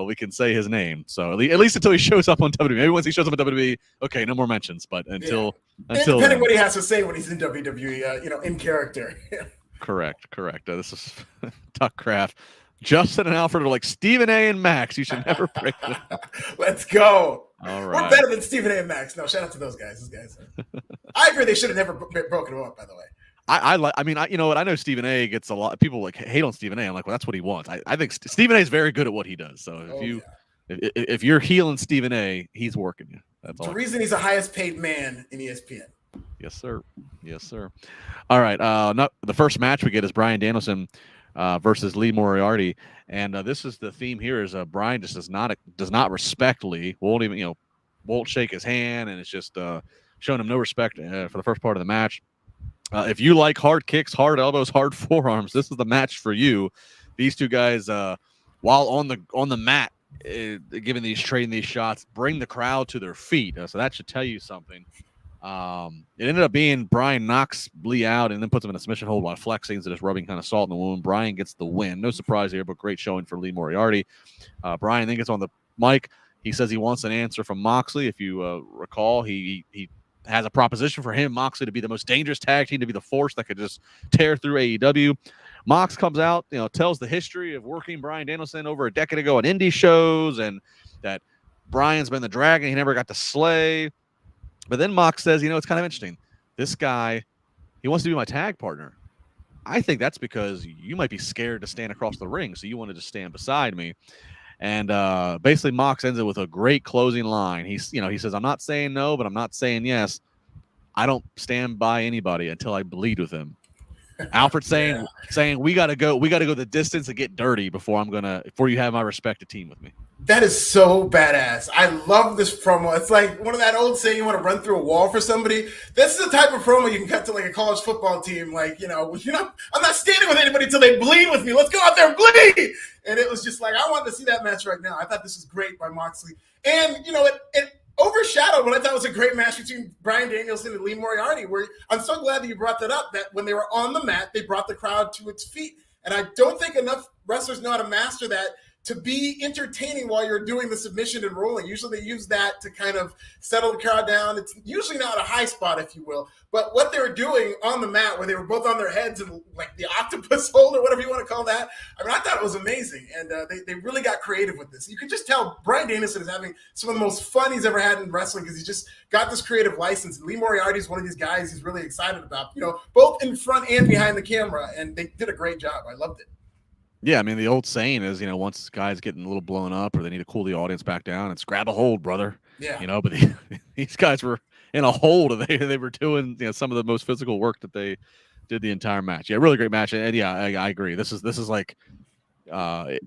we can say his name. So at least until he shows up on WWE. Maybe once he shows up on WWE, okay, no more mentions. But until depending what he has to say when he's in WWE, in character. Correct. This is Tuck Craft. Justin and Alfred are like Stephen A. and Max. You should never break them. Let's go. All right. We're better than Stephen A. and Max. No, shout out to those guys. Those guys. I agree. They should have never broken them up, by the way. You know what? I know Stephen A. gets a lot of people hate on Stephen A. I'm like, well, that's what he wants. I think Stephen A. is very good at what he does. So if you're healing Stephen A., he's working you. That's all. The reason he's the highest paid man in ESPN. Yes, sir. All right. The first match we get is Bryan Danielson versus Lee Moriarty, and this is the theme here. Is Bryan just does not respect Lee. Won't shake his hand, and it's just showing him no respect for the first part of the match. If you like hard kicks, hard elbows, hard forearms, this is the match for you. These two guys, while on the mat, trading these shots, bring the crowd to their feet. So that should tell you something. It ended up being Bryan knocks Lee out and then puts him in a submission hold while flexing, so just rubbing kind of salt in the wound. Bryan gets the win. No surprise here, but great showing for Lee Moriarty. Bryan then gets on the mic. He says he wants an answer from Moxley. If you recall, he has a proposition for him, Moxley, to be the most dangerous tag team, to be the force that could just tear through AEW. Mox comes out, tells the history of working Bryan Danielson over a decade ago on indie shows, and that Bryan's been the dragon he never got to slay. But then Mox says, it's kind of interesting. This guy, he wants to be my tag partner. I think that's because you might be scared to stand across the ring, so you want to just stand beside me. And basically, Mox ends it with a great closing line. He says, "I'm not saying no, but I'm not saying yes. I don't stand by anybody until I bleed with him." Alfred saying we gotta go the distance and get dirty before you have my respected team with me. That is so badass. I love this promo. It's like one of that old saying, you want to run through a wall for somebody. This is the type of promo you can cut to like a college football team. Like, I'm not standing with anybody until they bleed with me. Let's go out there and bleed. And it was just like, I wanted to see that match right now. I thought this was great by Moxley. And, it overshadowed what I thought was a great match between Bryan Danielson and Lee Moriarty, where I'm so glad that you brought that up, that when they were on the mat, they brought the crowd to its feet. And I don't think enough wrestlers know how to master that, to be entertaining while you're doing the submission and rolling. Usually they use that to kind of settle the crowd down. It's usually not a high spot, if you will. But what they were doing on the mat, where they were both on their heads and like the octopus hold or whatever you want to call that, I thought it was amazing. And they really got creative with this. You could just tell Bryan Danielson is having some of the most fun he's ever had in wrestling, because he just got this creative license. And Lee Moriarty is one of these guys he's really excited about, both in front and behind the camera. And they did a great job. I loved it. Yeah, the old saying is, once guys getting a little blown up or they need to cool the audience back down, it's grab a hold, brother. Yeah. But these guys were in a hold. They were doing some of the most physical work that they did the entire match. Yeah, really great match. And yeah, I agree. This is like, I'm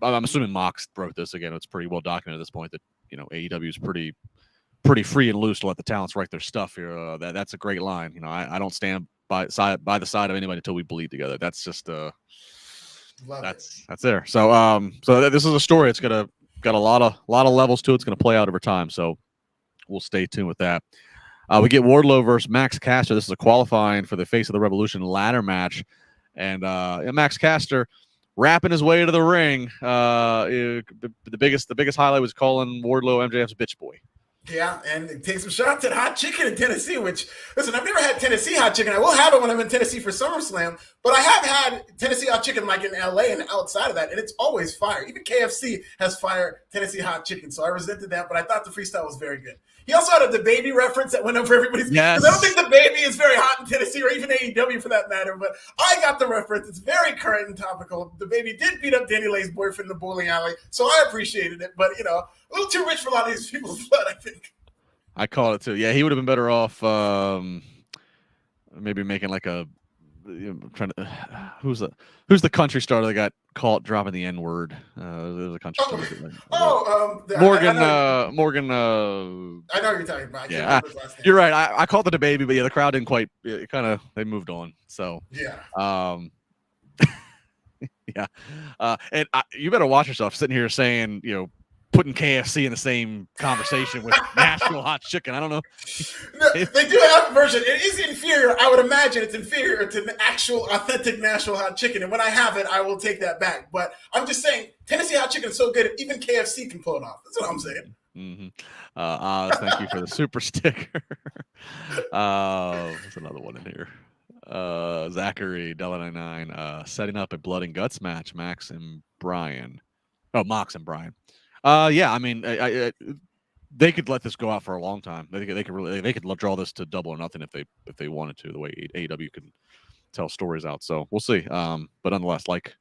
assuming Mox wrote this again. It's pretty well documented at this point that AEW is pretty free and loose to let the talents write their stuff here. That's a great line. I don't stand by the side of anybody until we bleed together. That's just that's there. So this is a story. It's got a lot of levels to it. It's gonna play out over time. So we'll stay tuned with that. We get Wardlow versus Max Caster. This is a qualifying for the Face of the Revolution ladder match, and Max Caster rapping his way to the ring. The biggest highlight was calling Wardlow MJF's bitch boy. Yeah, and take some shots at hot chicken in Tennessee, which, listen, I've never had Tennessee hot chicken. I will have it when I'm in Tennessee for SummerSlam, but I have had Tennessee hot chicken like in LA and outside of that, and it's always fire. Even KFC has fire Tennessee hot chicken, so I resented that, but I thought the freestyle was very good. He also had a DaBaby reference that went over everybody's. Yes. I don't think DaBaby is very hot in Tennessee or even AEW for that matter, but I got the reference. It's very current and topical. DaBaby did beat up Danny Lay's boyfriend in the bowling alley, so I appreciated it, but, a little too rich for a lot of these people's blood, I think. I call it too. Yeah, he would have been better off maybe making like a trying to who's the country star that got caught dropping the N-word? There's a country star. Morgan. I know what you're talking about. You're right. I called it DaBaby, but yeah, the crowd didn't quite. They moved on. So yeah. Yeah. And you better watch yourself sitting here saying, putting KFC in the same conversation with Nashville hot chicken. I don't know. No, they do have a version. It is inferior. I would imagine it's inferior to the actual authentic Nashville hot chicken. And when I have it, I will take that back. But I'm just saying, Tennessee hot chicken is so good, even KFC can pull it off. That's what I'm saying. Mm-hmm. Thank you for the super sticker. There's another one in here. Zachary Della99 setting up a blood and guts match. Mox and Brian. Yeah, I mean, they could let this go out for a long time. They could draw this to double or nothing if they wanted to. The way AEW can tell stories out, so we'll see. But nonetheless, like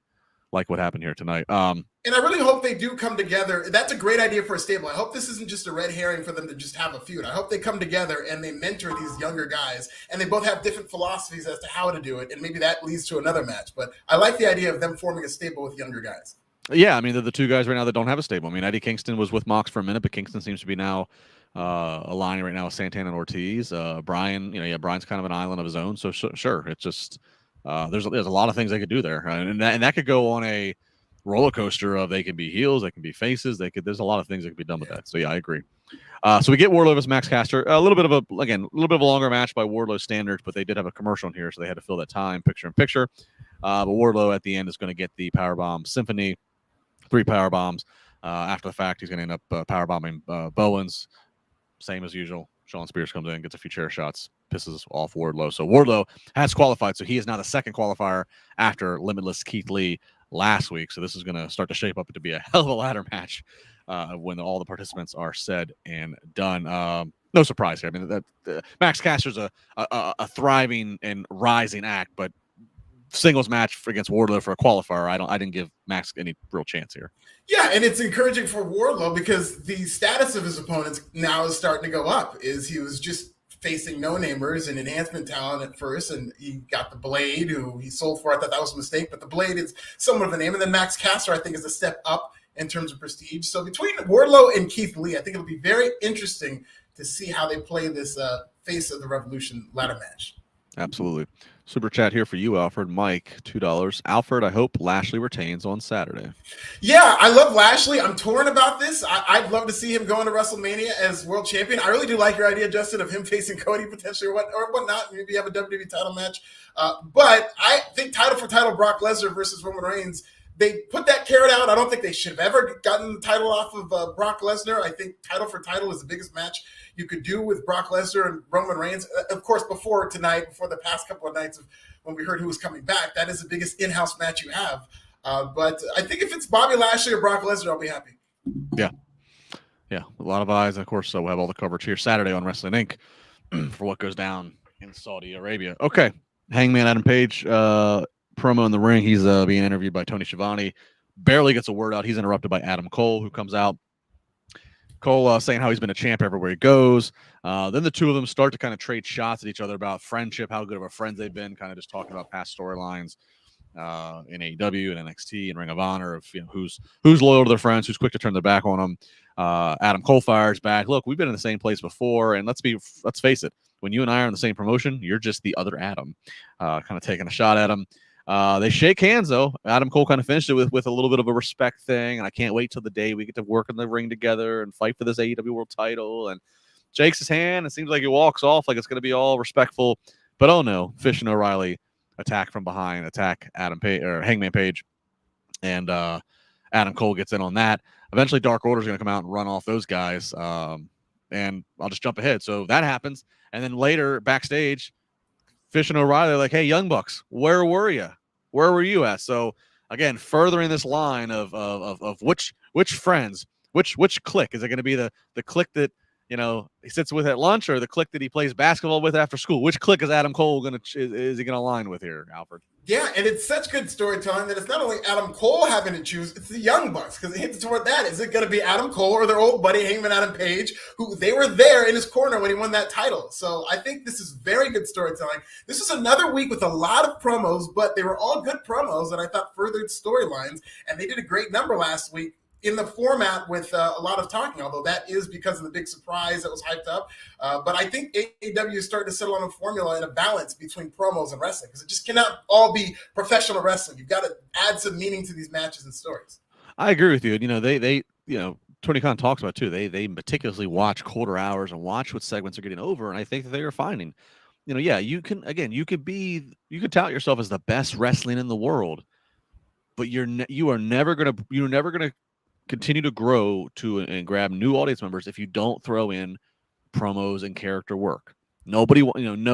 what happened here tonight. And I really hope they do come together. That's a great idea for a stable. I hope this isn't just a red herring for them to just have a feud. I hope they come together and they mentor these younger guys, and they both have different philosophies as to how to do it, and maybe that leads to another match. But I like the idea of them forming a stable with younger guys. Yeah, I mean, they're the two guys right now that don't have a stable. I mean, Eddie Kingston was with Mox for a minute, but Kingston seems to be now aligning right now with Santana and Ortiz. Brian, Brian's kind of an island of his own. So sure, it's just there's a lot of things they could do there, and that could go on a roller coaster of they can be heels, they can be faces, there's a lot of things that could be done with that. So yeah, I agree. So we get Wardlow versus Max Caster. A little bit of a longer match by Wardlow standards, but they did have a commercial in here, so they had to fill that time picture in picture. But Wardlow at the end is going to get the Powerbomb Symphony. 3 power bombs. After the fact, he's going to end up power bombing Bowens. Same as usual. Sean Spears comes in, gets a few chair shots, pisses off Wardlow. So Wardlow has qualified, so he is now the second qualifier after Limitless Keith Lee last week. So this is going to start to shape up to be a hell of a ladder match when all the participants are said and done. No surprise here. I mean, Max Caster's a thriving and rising act, but singles match against Wardlow for a qualifier, I didn't give Max any real chance here. Yeah, and it's encouraging for Wardlow because the status of his opponents now is starting to go up. He was just facing no-namers and enhancement talent at first, and he got the Blade, who he sold for. I thought that was a mistake, but the Blade is somewhat of a name. And then Max Caster, I think, is a step up in terms of prestige. So between Wardlow and Keith Lee, I think it'll be very interesting to see how they play this Face of the Revolution ladder match. Absolutely. Super chat here for you, Alfred. Mike, $2. Alfred, I hope Lashley retains on Saturday. Yeah, I love Lashley. I'm torn about this. I'd love to see him go into WrestleMania as world champion. I really do like your idea, Justin, of him facing Cody potentially or whatnot. Maybe have a WWE title match. But I think title for title, Brock Lesnar versus Roman Reigns, they put that carrot out. I don't think they should have ever gotten the title off of Brock Lesnar. I think title for title is the biggest match you could do with Brock Lesnar and Roman Reigns. Of course, before the past couple of nights of when we heard who was coming back, that is the biggest in-house match you have. But I think if it's Bobby Lashley or Brock Lesnar, I'll be happy. Yeah. Yeah, a lot of eyes. And of course, we'll have all the coverage here Saturday on Wrestling Inc. for what goes down in Saudi Arabia. Okay. Hangman Adam Page, promo in the ring. He's being interviewed by Tony Schiavone. Barely gets a word out. He's interrupted by Adam Cole, who comes out. Cole saying how he's been a champ everywhere he goes. Then the two of them start to kind of trade shots at each other about friendship, how good of a friends they've been, kind of just talking about past storylines in AEW and NXT and Ring of Honor of who's loyal to their friends, who's quick to turn their back on them. Adam Cole fires back. Look, we've been in the same place before, and let's face it. When you and I are in the same promotion, you're just the other Adam. Kind of taking a shot at him. They shake hands, though. Adam Cole kind of finished it with a little bit of a respect thing, and I can't wait till the day we get to work in the ring together and fight for this AEW World title. And shakes his hand. It seems like he walks off like it's going to be all respectful. But oh no, Fish and O'Reilly attack from behind, attack Adam Page or Hangman Page. and Adam Cole gets in on that. Eventually, Dark Order is going to come out and run off those guys. And I'll just jump ahead. So that happens, and then later backstage, Fish and O'Reilly are like, "Hey, Young Bucks, where were you? Where were you at?" So again, furthering this line of which friends, which clique is it going to be? The clique that he sits with at lunch, or the clique that he plays basketball with after school? Which clique is Adam Cole is he going to align with here, Alfred? Yeah, and it's such good storytelling that it's not only Adam Cole having to choose, it's the Young Bucks, because it hints toward that. Is it going to be Adam Cole or their old buddy Hangman Adam Page, who they were there in his corner when he won that title? So I think this is very good storytelling. This is another week with a lot of promos, but they were all good promos that I thought furthered storylines, and they did a great number last week in the format with a lot of talking, although that is because of the big surprise that was hyped up. But I think AEW is starting to settle on a formula and a balance between promos and wrestling, because it just cannot all be professional wrestling. You've got to add some meaning to these matches and stories. I agree with you. They Tony Khan talks about too. They meticulously watch quarter hours and watch what segments are getting over, and I think that they are finding. You can tout yourself as the best wrestling in the world, but you are never gonna continue to grow and grab new audience members if you don't throw in promos and character work. Nobody, the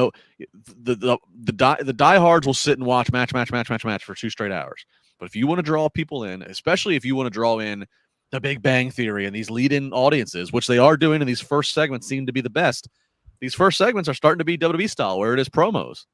diehards will sit and watch match for 2 straight hours. But if you want to draw people in, especially if you want to draw in the Big Bang Theory and these lead-in audiences, which they are doing, and these first segments seem to be the best. These first segments are starting to be WWE style, where it is promos.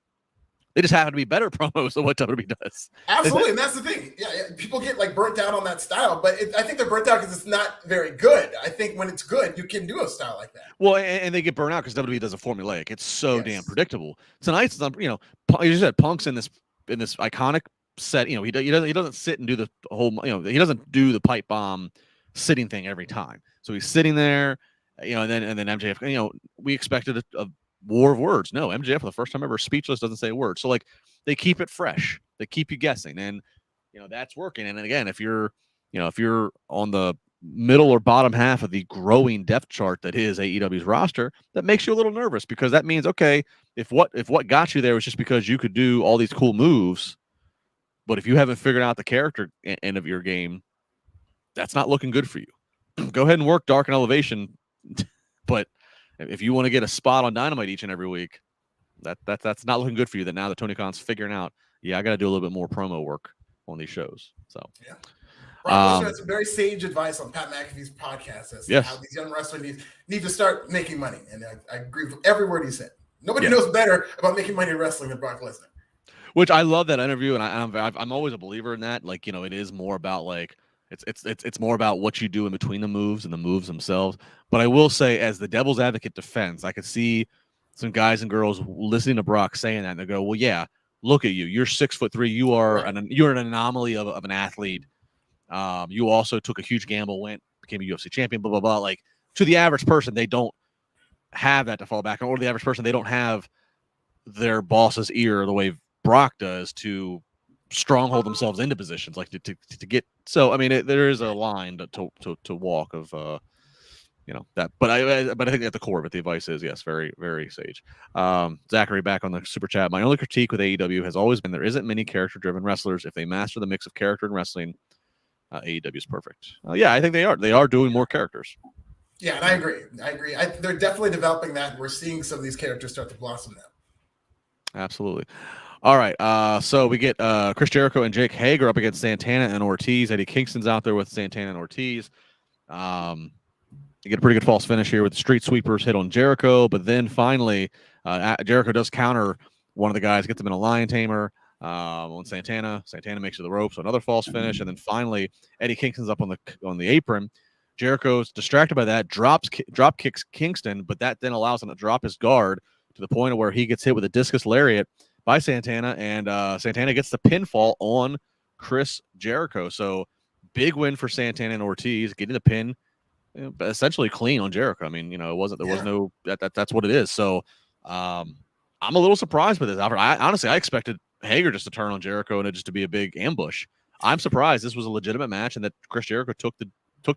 They just happen to be better promos than what WWE does. Absolutely, and that's the thing. Yeah, people get burnt out on that style, but I think they're burnt out because it's not very good. I think when it's good, you can do a style like that. Well, and they get burnt out because WWE does a formulaic. It's so damn predictable. Tonight's, you said Punk's in this iconic set. He doesn't sit and do the whole. He doesn't do the pipe bomb sitting thing every time. So he's sitting there, and then MJF. We expected a war of words. No, MJF for the first time ever speechless, doesn't say a word. So they keep it fresh. They keep you guessing, and that's working. And then again, if you're on the middle or bottom half of the growing depth chart that is AEW's roster, that makes you a little nervous, because that means, okay, if what got you there was just because you could do all these cool moves, but if you haven't figured out the character end of your game, that's not looking good for you. Go ahead and work Dark and Elevation, but if you want to get a spot on Dynamite each and every week, that's not looking good for you. That now that Tony Khan's figuring out, I got to do a little bit more promo work on these shows. So yeah. Brian had some very sage advice on Pat McAfee's podcast as to how these young wrestlers need to start making money, and I agree with every word he said. Nobody knows better about making money in wrestling than Brock Lesnar. Which I love that interview, and I'm always a believer in that. It is more about it's more about what you do in between the moves and the moves themselves. But I will say, as the devil's advocate defense, I could see some guys and girls listening to Brock saying that, and they go, "Well, yeah, look at you. You're 6'3". You're an anomaly of an athlete. You also took a huge gamble, became a UFC champion. Blah blah blah." To the average person, they don't have that to fall back on, or the average person, they don't have their boss's ear the way Brock does to stronghold themselves into positions to get. So there is a line to walk of that, but I think at the core of it, the advice is yes, very very sage. Zachary back on the super chat. My only critique with AEW has always been there isn't many character driven wrestlers. If they master the mix of character and wrestling, AEW is perfect. I think they are doing more characters. Yeah, and I agree. They're definitely developing that, and we're seeing some of these characters start to blossom now. Absolutely. All right, so we get Chris Jericho and Jake Hager up against Santana and Ortiz. Eddie Kingston's out there with Santana and Ortiz. You get a pretty good false finish here with the Street Sweepers hit on Jericho, but then finally Jericho does counter one of the guys, gets him in a lion tamer on Santana. Santana makes it to the ropes, so another false finish, and then finally Eddie Kingston's up on the apron. Jericho's distracted by that, drop kicks Kingston, but that then allows him to drop his guard to the point of where he gets hit with a discus lariat by Santana, and Santana gets the pinfall on Chris Jericho. So big win for Santana and Ortiz, getting the pin essentially clean on Jericho. It wasn't, there was no, that's what it is. So I'm a little surprised by this, Alfred. I expected Hager just to turn on Jericho and it just to be a big ambush. I'm surprised this was a legitimate match and that Chris Jericho took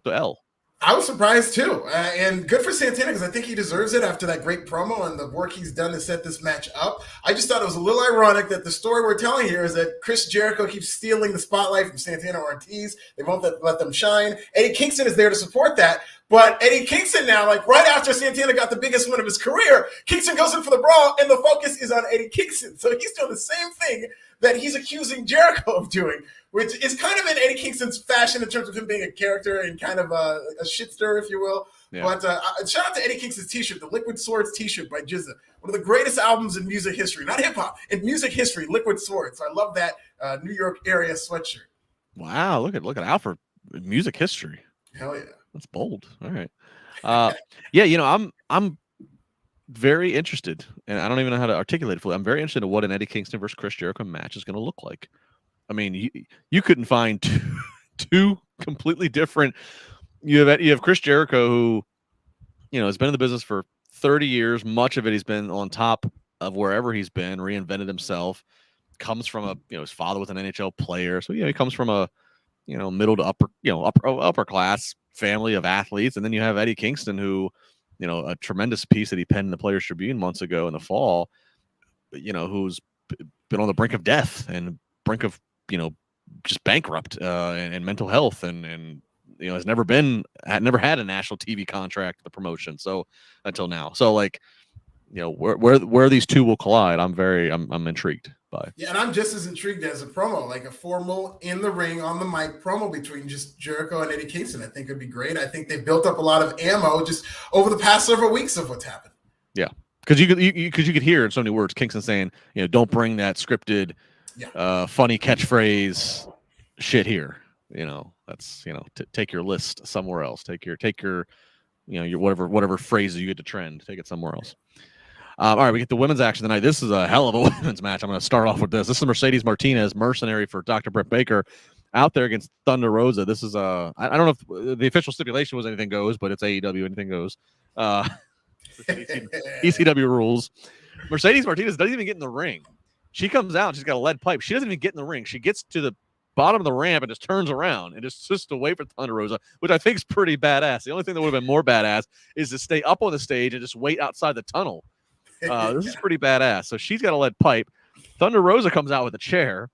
the L. I was surprised too, and good for Santana because I think he deserves it after that great promo and the work he's done to set this match up. I just thought it was a little ironic that the story we're telling here is that Chris Jericho keeps stealing the spotlight from Santana Ortiz. They won't let them shine. Eddie Kingston is there to support that, but Eddie Kingston now, like right after Santana got the biggest win of his career, Kingston goes in for the brawl, and the focus is on Eddie Kingston. So he's doing the same thing that he's accusing Jericho of doing, which is kind of in Eddie Kingston's fashion in terms of him being a character and kind of a shitster, if you will. Yeah. But shout out to Eddie Kingston's t-shirt, the Liquid Swords t-shirt by Jizza. One of the greatest albums in music history, not hip-hop, in music history, Liquid Swords. So I love that New York area sweatshirt. Wow, look at Alfred, music history. Hell yeah. That's bold. All right. Yeah, I'm very interested, and I don't even know how to articulate it fully. I'm very interested in what an Eddie Kingston versus Chris Jericho match is going to look like. I mean, you couldn't find two completely different. You have Chris Jericho, who has been in the business for 30 years. Much of it he's been on top of wherever he's been, reinvented himself. Comes from his father was an NHL player, so he comes from a middle to upper class family of athletes, and then you have Eddie Kingston, who a tremendous piece that he penned in the Players Tribune months ago in the fall, who's been on the brink of death and brink of just bankrupt and mental health and has never had a national TV contract, the promotion, so until now. So where these two will collide, I'm intrigued by. Yeah, and I'm just as intrigued as a promo, like a formal in the ring on the mic promo between just Jericho and Eddie Kingston. I think it'd be great. I think they've built up a lot of ammo just over the past several weeks of what's happened. Yeah, because you could hear in so many words Kingston saying, don't bring that scripted, funny catchphrase shit here. That's take your list somewhere else. Take your your whatever phrases you get to trend. Take it somewhere else. All right, we get the women's action tonight. This is a hell of a women's match. I'm going to start off with this. This is Mercedes Martinez, mercenary for Dr. Britt Baker, out there against Thunder Rosa. This is I don't know if the official stipulation was anything goes, but it's AEW, anything goes. ECW rules. Mercedes Martinez doesn't even get in the ring. She comes out, she's got a lead pipe. She doesn't even get in the ring. She gets to the bottom of the ramp and just turns around and just to wait for Thunder Rosa, which I think is pretty badass. The only thing that would have been more badass is to stay up on the stage and just wait outside the tunnel. This is pretty badass. So she's got a lead pipe. Thunder Rosa comes out with a chair.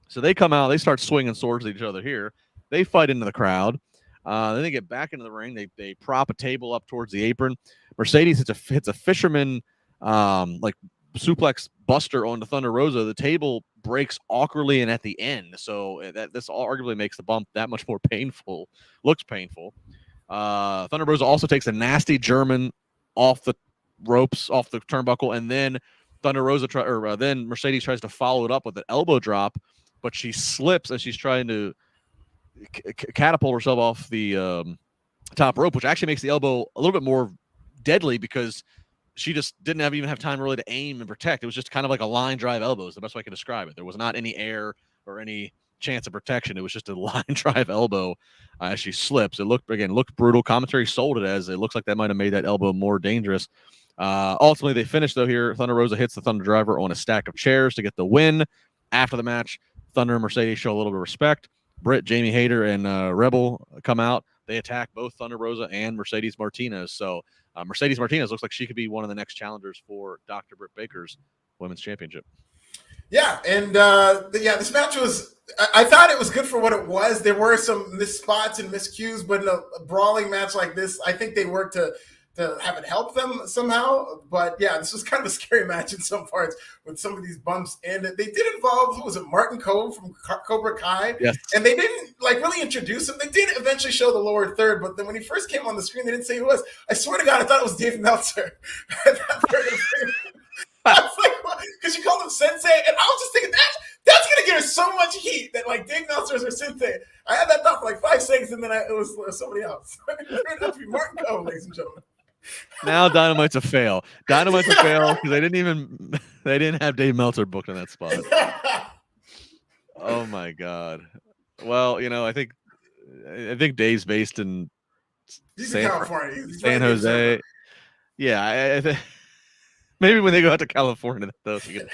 So they come out. They start swinging swords at each other here. They fight into the crowd. Then they get back into the ring. They prop a table up towards the apron. Mercedes hits a fisherman suplex buster onto Thunder Rosa. The table breaks awkwardly and at the end. So this arguably makes the bump that much more painful. Looks painful. Thunder Rosa also takes a nasty German off the ropes, off the turnbuckle, and then then Mercedes tries to follow it up with an elbow drop, but she slips as she's trying to catapult herself off the top rope, which actually makes the elbow a little bit more deadly because she just didn't even have time really to aim and protect. It was just kind of like a line drive elbow is the best way I can describe it. There was not any air or any chance of protection. It was just a line drive elbow as she slips. It looked brutal. Commentary sold it as it looks like that might have made that elbow more dangerous. Ultimately, they finish, though, here. Thunder Rosa hits the Thunder Driver on a stack of chairs to get the win. After the match, Thunder and Mercedes show a little bit of respect. Britt, Jamie Hayter, and Rebel come out. They attack both Thunder Rosa and Mercedes Martinez. So Mercedes Martinez looks like she could be one of the next challengers for Dr. Britt Baker's Women's Championship. Yeah, and this match was, I thought it was good for what it was. There were some missed spots and miscues, but in a brawling match like this, I think they worked to have it help them somehow. But yeah, this was kind of a scary match in some parts with some of these bumps. And they did involve, who was it, Martin Cove from Cobra Kai? Yes. And they didn't really introduce him. They did eventually show the lower third, but then when he first came on the screen, they didn't say who it was. I swear to God, I thought it was Dave Meltzer. I was like, because you called him Sensei, and I was just thinking that's gonna give her so much heat that Dave Meltzer is her Sensei. I had that thought for 5 seconds, and then it was somebody else. It turned out to be Martin Cove, ladies and gentlemen. Now Dynamite's a fail. Dynamite's a fail because they didn't have Dave Meltzer booked in that spot. Oh my God. Well, I think Dave's based in California. San Jose. Yeah, I think maybe when they go out to California, though, you can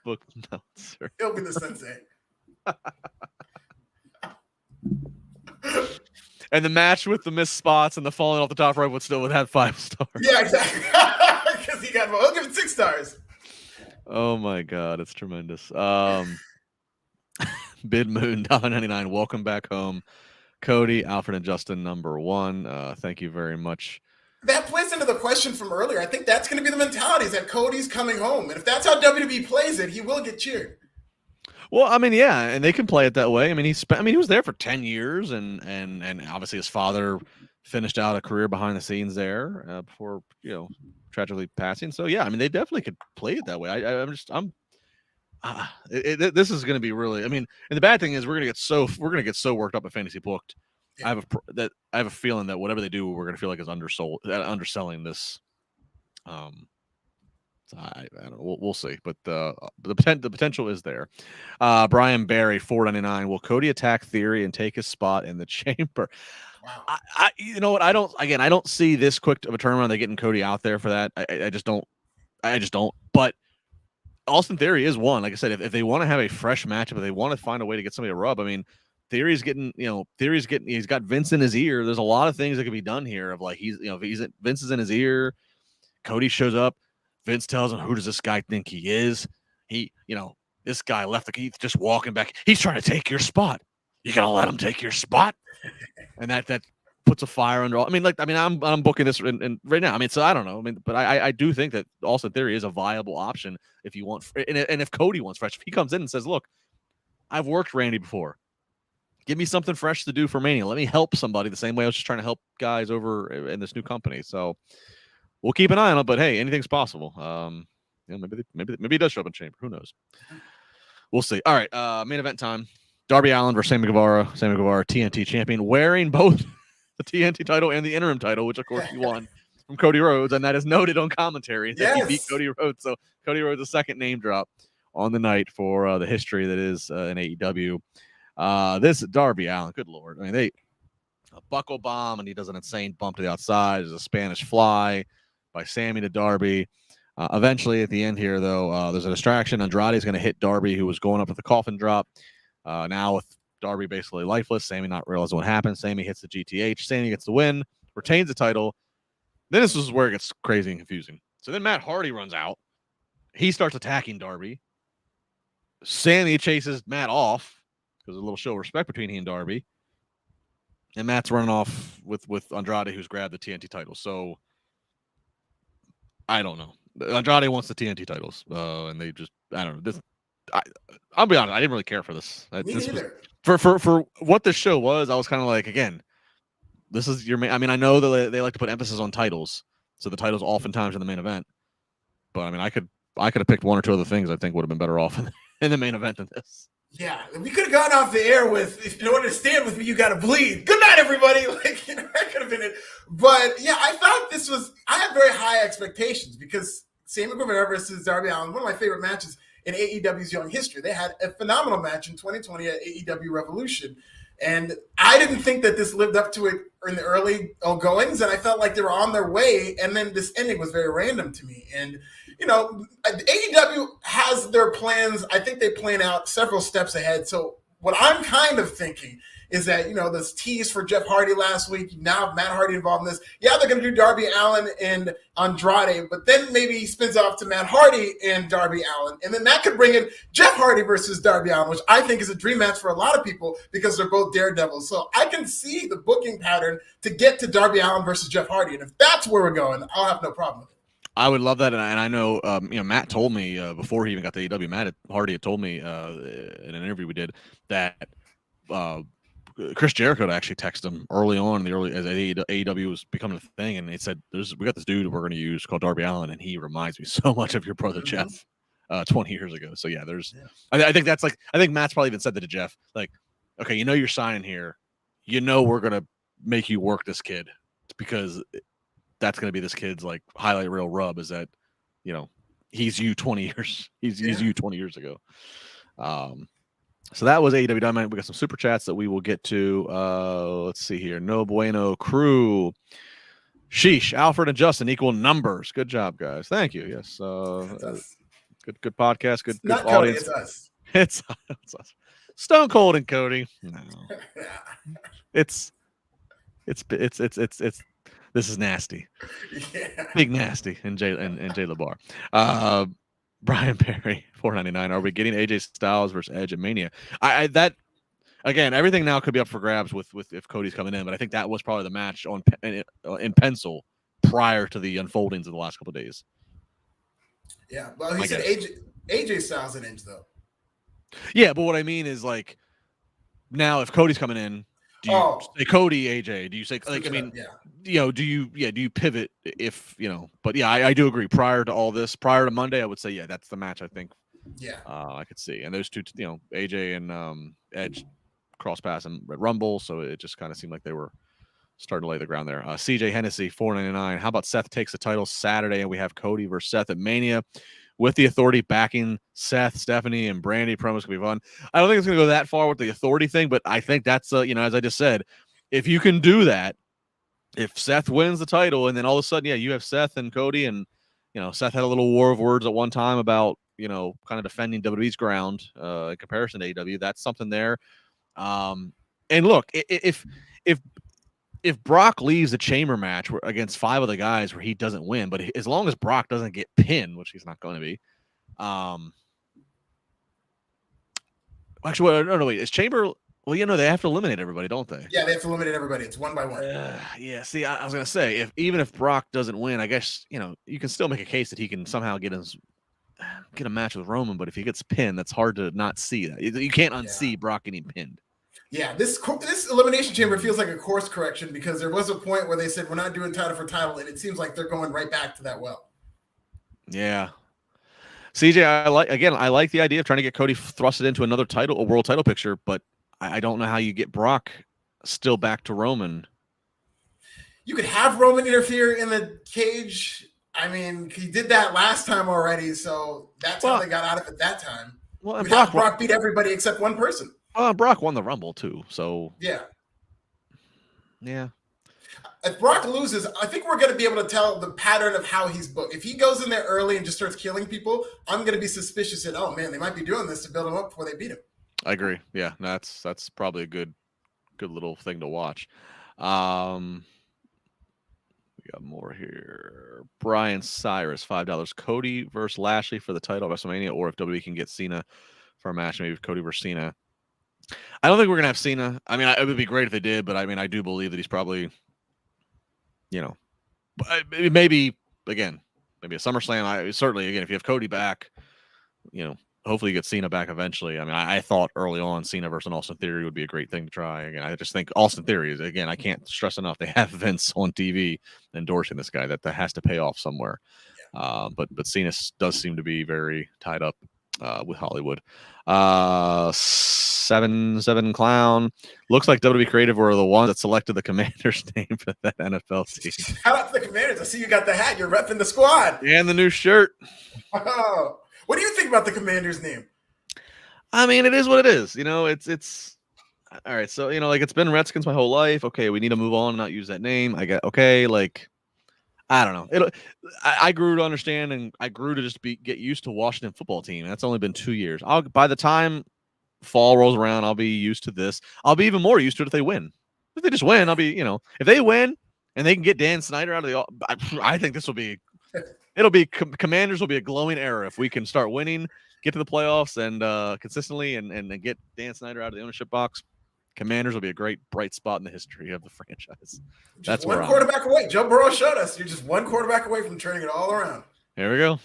book Meltzer. He'll be the Sensei. And the match with the missed spots and the falling off the top rope would have 5 stars. Yeah, exactly. Because he'll give it 6 stars. Oh my God, it's tremendous. Bid Moon $1.99. Welcome back home, Cody, Alfred, and Justin. Number 1. Thank you very much. That plays into the question from earlier. I think that's going to be the mentality, is that Cody's coming home, and if that's how WWE plays it, he will get cheered. Well, I mean, yeah, and they can play it that way. I mean, he was there for 10 years, and obviously his father finished out a career behind the scenes there before tragically passing. So yeah, I mean, they definitely could play it that way. This is going to be really. I mean, and the bad thing is we're going to get so worked up at Fantasy Booked. Yeah. I have a feeling that whatever they do, we're going to feel like is underselling this. I don't know. We'll see, but the potential is there. Brian Barry, $4.99. Will Cody attack Theory and take his spot in the chamber? Wow. You know what? I don't see this quick of a turnaround. They getting Cody out there for that. I just don't. But Austin Theory is one. Like I said, if they want to have a fresh matchup, if they want to find a way to get somebody to rub, I mean, Theory's he's got Vince in his ear. There's a lot of things that could be done here. Of like Vince is in his ear. Cody shows up. Vince tells him, who does this guy think he is? This guy left he's just walking back. He's trying to take your spot. You gotta let him take your spot. And that puts a fire under all. I'm booking this and right now. I mean, so I don't know. I mean, but I do think that Austin Theory is a viable option if you want, and if Cody wants fresh, if he comes in and says, look, I've worked Randy before. Give me something fresh to do for Mania. Let me help somebody the same way I was just trying to help guys over in this new company. So we'll keep an eye on it, but hey, anything's possible. Maybe he does show up in chamber. Who knows? We'll see. All right, main event time. Darby Allin versus Sammy Guevara. Sammy Guevara, TNT champion, wearing both the TNT title and the interim title, which of course he won from Cody Rhodes, and that is noted on commentary that he beat Cody Rhodes. So Cody Rhodes, a second name drop on the night for the history that is in AEW. This Darby Allin, good Lord. I mean, a buckle bomb, and he does an insane bump to the outside. There's a Spanish fly by Sammy to Darby. Eventually, at the end here, though, there's a distraction. Andrade is going to hit Darby, who was going up with the coffin drop. Now with Darby basically lifeless, Sammy not realizing what happened. Sammy hits the GTH. Sammy gets the win, retains the title. Then this is where it gets crazy and confusing. So then Matt Hardy runs out. He starts attacking Darby. Sammy chases Matt off because a little show of respect between he and Darby. And Matt's running off with Andrade, who's grabbed the TNT title. So I don't know. Andrade wants the TNT titles, and they just I don't know. I'll be honest, I didn't really care for this. Me neither. For what this show was, I was kind of like, again, this is your main. I mean, I know that they like to put emphasis on titles, so the titles oftentimes in the main event. But I mean, I could have picked one or two other things I think would have been better off in the main event than this. Yeah, we could have gone off the air with, in order to stand with me, you got to bleed. Good night, everybody. That could have been it. But yeah, I thought I had very high expectations because Sammy Guevara versus Darby Allin, one of my favorite matches in AEW's young history. They had a phenomenal match in 2020 at AEW Revolution. And I didn't think that this lived up to it in the early goings, and I felt like they were on their way, and then this ending was very random to me. And, AEW has their plans. I think they plan out several steps ahead. So what I'm kind of thinking is that, this tease for Jeff Hardy last week, now Matt Hardy involved in this. Yeah, they're going to do Darby Allin and Andrade, but then maybe he spins off to Matt Hardy and Darby Allin. And then that could bring in Jeff Hardy versus Darby Allin, which I think is a dream match for a lot of people because they're both daredevils. So I can see the booking pattern to get to Darby Allin versus Jeff Hardy. And if that's where we're going, I'll have no problem with it. I would love that, and I know, Matt told me before he even got to AEW. Matt Hardy had told me in an interview we did that Chris Jericho actually texted him early on as AEW was becoming a thing, and he said, "We got this dude we're going to use called Darby Allin, and he reminds me so much of your brother Jeff 20 years ago." So yeah, I think that's like, I think Matt's probably even said that to Jeff, like, okay, you're signing here, we're going to make you work this kid because that's going to be this kid's like highlight reel rub is that, he's you 20 years. He's you 20 years ago. So that was AEW Dynamite. We got some super chats that we will get to. Let's see here. No Bueno Crew. Sheesh. Alfred and Justin equal numbers. Good job, guys. Thank you. Yes. Good podcast. Good not audience. Cody, it's us. Stone Cold and Cody. No. It's It's this is nasty. Yeah. Big nasty and Jay LaBar. Brian Perry, $4.99. Are we getting AJ Styles versus Edge at Mania? That again, everything now could be up for grabs with if Cody's coming in, but I think that was probably the match in pencil prior to the unfoldings of the last couple of days. Yeah. Well, he said AJ Styles and Edge though. Yeah, but what I mean is like now if Cody's coming in, do you say Cody AJ? Do you say like I mean, do you pivot if But yeah, I do agree. Prior to all this, prior to Monday, I would say that's the match I think. Yeah, I could see, and those two, AJ and Edge cross pass and Rumble, so it just kind of seemed like they were starting to lay the ground there. CJ Hennessy, $4.99. How about Seth takes the title Saturday, and we have Cody versus Seth at Mania, with the Authority backing Seth, Stephanie, and Brandy. Promos can be fun. I don't think it's going to go that far with the Authority thing, but I think that's, as I just said, if you can do that, if Seth wins the title, and then all of a sudden, you have Seth and Cody, and, Seth had a little war of words at one time about, kind of defending WWE's ground in comparison to AEW. That's something there. And look, if Brock leaves the chamber match against 5 of the guys where he doesn't win, but as long as Brock doesn't get pinned, which he's not going to be, actually, no, wait, is Chamber? Well, they have to eliminate everybody, don't they? Yeah, they have to eliminate everybody. It's one by one. Yeah. See, I was gonna say, even if Brock doesn't win, I guess you can still make a case that he can somehow get a match with Roman. But if he gets pinned, that's hard to not see that. You can't unsee Brock getting pinned. Yeah, this Elimination Chamber feels like a course correction because there was a point where they said we're not doing title for title, and it seems like they're going right back to that well. Yeah. CJ, I like the idea of trying to get Cody thrusted into another a world title picture, but I don't know how you get Brock still back to Roman. You could have Roman interfere in the cage. I mean, he did that last time already, so that's how they got out of it that time. Well, and Brock beat everybody except one person. Brock won the Rumble too, so yeah. If Brock loses, I think we're going to be able to tell the pattern of how he's booked. If he goes in there early and just starts killing people, I'm going to be suspicious that, oh man, they might be doing this to build him up before they beat him. I agree. Yeah, that's probably a good little thing to watch. We got more here. Brian Cyrus, $5. Cody versus Lashley for the title of WrestleMania, or if WWE can get Cena for a match, maybe Cody versus Cena. I don't think we're gonna have Cena. I mean, it would be great if they did, but I mean, I do believe that he's probably, maybe a SummerSlam. Certainly, again, if you have Cody back, hopefully you get Cena back eventually. I mean, I thought early on Cena versus Austin Theory would be a great thing to try. Again, I just think Austin Theory is, again, I can't stress enough, they have Vince on TV endorsing this guy. That has to pay off somewhere. But Cena does seem to be very tied up with Hollywood. 7 Clown. Looks like WWE Creative were the ones that selected the Commander's name for that NFL team. Shout out to the Commanders. I see you got the hat. You're repping the squad. And the new shirt. Oh. What do you think about the Commander's name? I mean, it is what it is. It's all right. So, it's been Redskins my whole life. Okay, we need to move on and not use that name. I don't know. I grew to understand, and I grew to just get used to Washington football team. That's only been 2 years. By the time fall rolls around, I'll be used to this. I'll be even more used to it if they win. If they just win, I'll be, if they win and they can get Dan Snyder out of the, I think this will be. It'll be Commanders will be a glowing era if we can start winning, get to the playoffs, and consistently, and get Dan Snyder out of the ownership box. Commanders will be a great bright spot in the history of the franchise. That's one quarterback away. Joe Burrow showed us you're just one quarterback away from turning it all around. Here we go.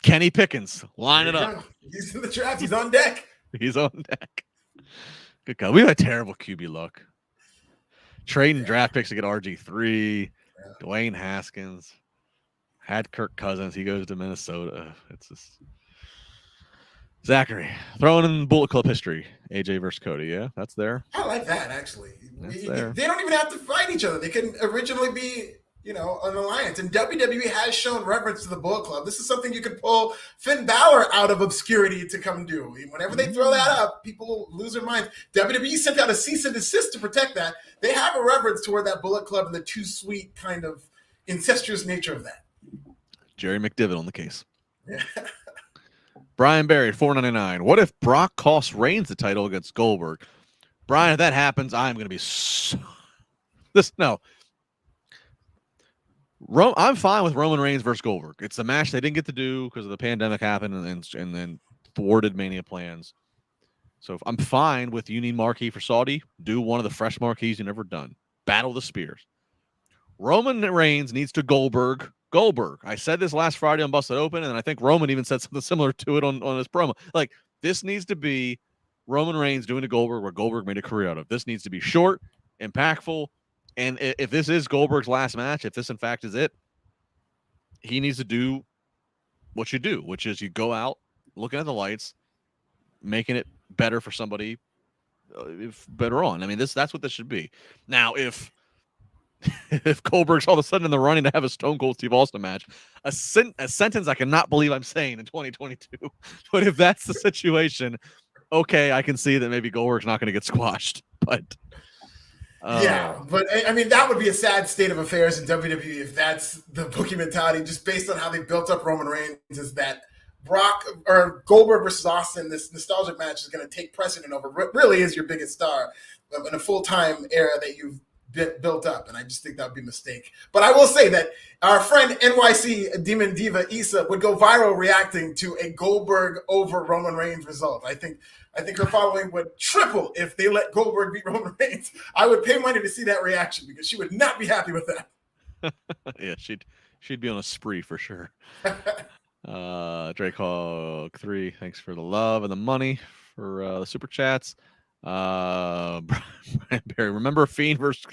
Kenny Pickens, line it up. He's in the draft. He's on deck. He's on deck. Good God. We had a terrible QB luck. Trading draft picks to get RG3. Dwayne Haskins had Kirk Cousins. He goes to Minnesota. It's just Zachary throwing in Bullet Club history. AJ versus Cody. Yeah, that's there. I like that actually. They don't even have to fight each other. They can originally be, an alliance. And WWE has shown reverence to the Bullet Club. This is something you could pull Finn Balor out of obscurity to come do. Whenever they throw that up, people will lose their minds. WWE sent out a cease and desist to protect that. They have a reverence toward that Bullet Club and the too sweet kind of incestuous nature of that. Jerry McDivitt on the case. Yeah. Brian Barry, $4.99. What if Brock costs Reigns the title against Goldberg? Brian, if that happens, I'm going to be I'm fine with Roman Reigns versus Goldberg. It's a match they didn't get to do because of the pandemic happened and then thwarted Mania plans. So I'm fine with you need marquee for Saudi. Do one of the fresh marquees you've never done. Battle the Spears. Roman Reigns needs to Goldberg. I said this last Friday on Busted Open, and I think Roman even said something similar to it on his promo. Like, this needs to be Roman Reigns doing to Goldberg what Goldberg made a career out of. This needs to be short, impactful, and if this is Goldberg's last match, if this in fact is it, he needs to do what you do, which is you go out, looking at the lights, making it better for somebody if better on. I mean, that's what this should be. Now, if Goldberg's all of a sudden in the running to have a Stone Cold Steve Austin match, a sentence I cannot believe I'm saying in 2022, but if that's the situation, okay, I can see that maybe Goldberg's not going to get squashed, but yeah, but I mean, that would be a sad state of affairs in WWE if that's the booking mentality, just based on how they built up Roman Reigns, is that Brock or Goldberg versus Austin, this nostalgic match is going to take precedent over what really is your biggest star in a full-time era that you've built up, and I just think that would be a mistake. But I will say that our friend NYC Demon Diva Issa would go viral reacting to a Goldberg over Roman Reigns result. I think her following would triple if they let Goldberg beat Roman Reigns. I would pay money to see that reaction because she would not be happy with that. Yeah, she'd be on a spree for sure. Drake Hawk 3, thanks for the love and the money for the super chats. Brian Barry, remember Fiend versus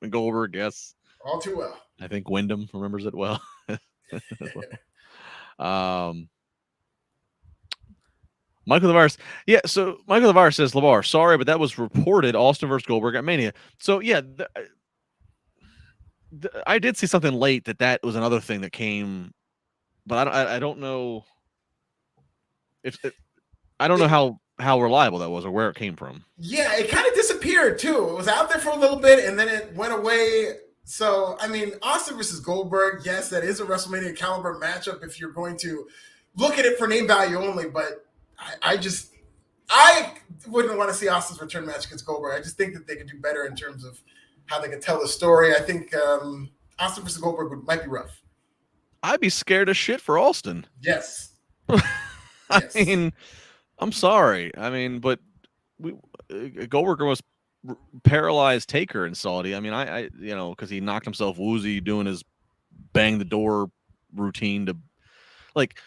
Goldberg? Yes, all too well. I think Wyndham remembers it well. Michael LaBar, yeah. So Michael LaBar says, LaBar, sorry, but that was reported Austin versus Goldberg at Mania. So yeah, I did see something late that was another thing that came, but I don't know if I don't know how reliable that was or where it came from. Yeah, it kind of disappeared too. It was out there for a little bit and then it went away. So, I mean, Austin versus Goldberg, yes, that is a WrestleMania caliber matchup if you're going to look at it for name value only. But I wouldn't want to see Austin's return match against Goldberg. I just think that they could do better in terms of how they could tell the story. I think Austin versus Goldberg might be rough. I'd be scared as shit for Austin. Yes. I mean, I'm sorry. I mean, but Goldberg was paralyzed Taker in Saudi. I mean, I because he knocked himself woozy doing his bang the door routine to, like,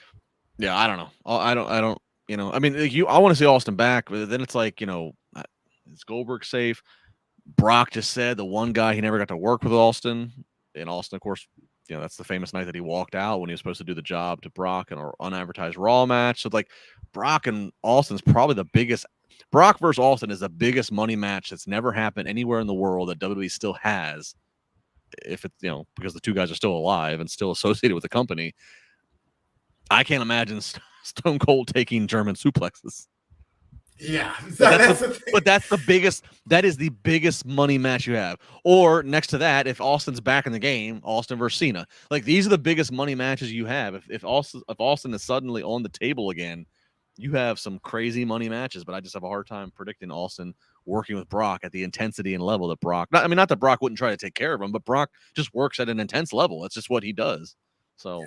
yeah, I don't know. I don't. I mean, I want to see Austin back, but then it's like, is Goldberg safe? Brock just said the one guy he never got to work with Austin, and Austin, of course, that's the famous night that he walked out when he was supposed to do the job to Brock in an unadvertised Raw match. So, like, Brock and Austin's probably the biggest. Brock versus Austin is the biggest money match that's never happened anywhere in the world that WWE still has. If it's, because the two guys are still alive and still associated with the company. I can't imagine Stone Cold taking German suplexes. Yeah, but that's the biggest. That is the biggest money match you have. Or next to that, if Austin's back in the game, Austin versus Cena. Like, these are the biggest money matches you have. If Austin is suddenly on the table again, you have some crazy money matches. But I just have a hard time predicting Austin working with Brock at the intensity and level that Brock. Not that Brock wouldn't try to take care of him, but Brock just works at an intense level. That's just what he does. So. Yeah.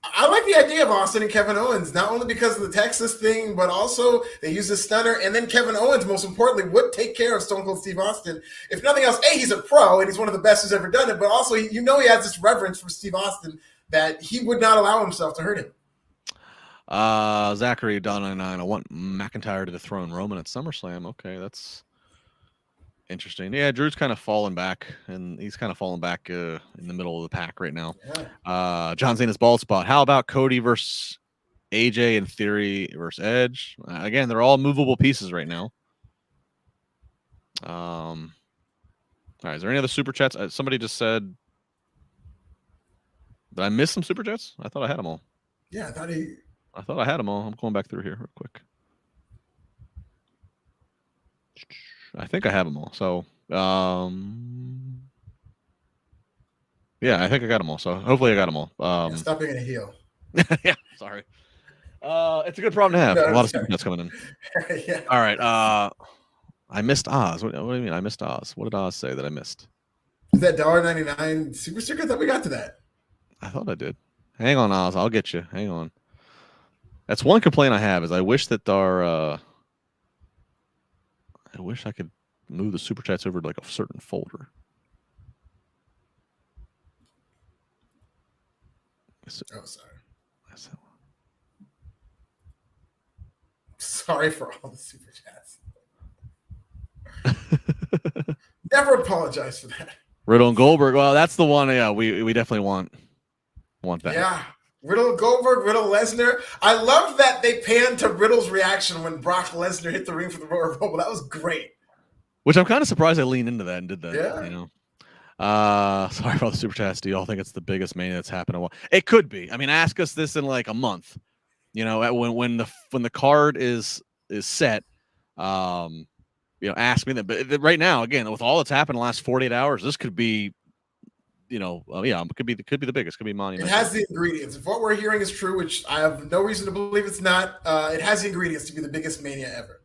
I like the idea of Austin and Kevin Owens, not only because of the Texas thing, but also they use the stunner. And then Kevin Owens, most importantly, would take care of Stone Cold Steve Austin. If nothing else, he's a pro and he's one of the best who's ever done it. But also, he has this reverence for Steve Austin that he would not allow himself to hurt him. Zachary Donna, I want McIntyre to dethrone Roman at SummerSlam. Okay, that's interesting. Yeah, Drew's kind of falling back, and he's kind of falling back in the middle of the pack right now. Yeah. John Cena's bald spot. How about Cody versus AJ and Theory versus Edge? Again, they're all movable pieces right now. All right, is there any other super chats? Somebody just said, did I miss some super chats? I thought I had them all. Yeah, I thought I had them all. I'm going back through here real quick. I think I have them all. So, yeah, I think I got them all. So hopefully I got them all. Stop being a heel. Yeah, sorry. It's a good problem to have. A lot of super chats coming in. Yeah. All right. I I missed Oz. What do you mean? I missed Oz. What did Oz say that I missed? Is that $1.99 super sticker? I thought we got to that. I thought I did. Hang on, Oz. I'll get you. Hang on. That's one complaint I have is I wish that I wish I could move the super chats over to like a certain folder. Oh, sorry. That's Sorry for all the super chats. Never apologize for that. Riddle and Goldberg. Well, that's the one. Yeah, we definitely want that. Yeah. Riddle Goldberg, Riddle Lesnar. I love that they panned to Riddle's reaction when Brock Lesnar hit the ring for the Royal Rumble. That was great. Which I'm kind of surprised I leaned into that and did that. Yeah. You know. Sorry about the super chats. Do y'all think it's the biggest Mania that's happened in a while? It could be. I mean, ask us this in like a month. You know, when the card is set. You know, ask me that. But right now, again, with all that's happened in the last 48 hours, this could be, you know, it could be the biggest. Could be monumental. It has the ingredients. If what we're hearing is true, which I have no reason to believe it's not, it has the ingredients to be the biggest Mania ever.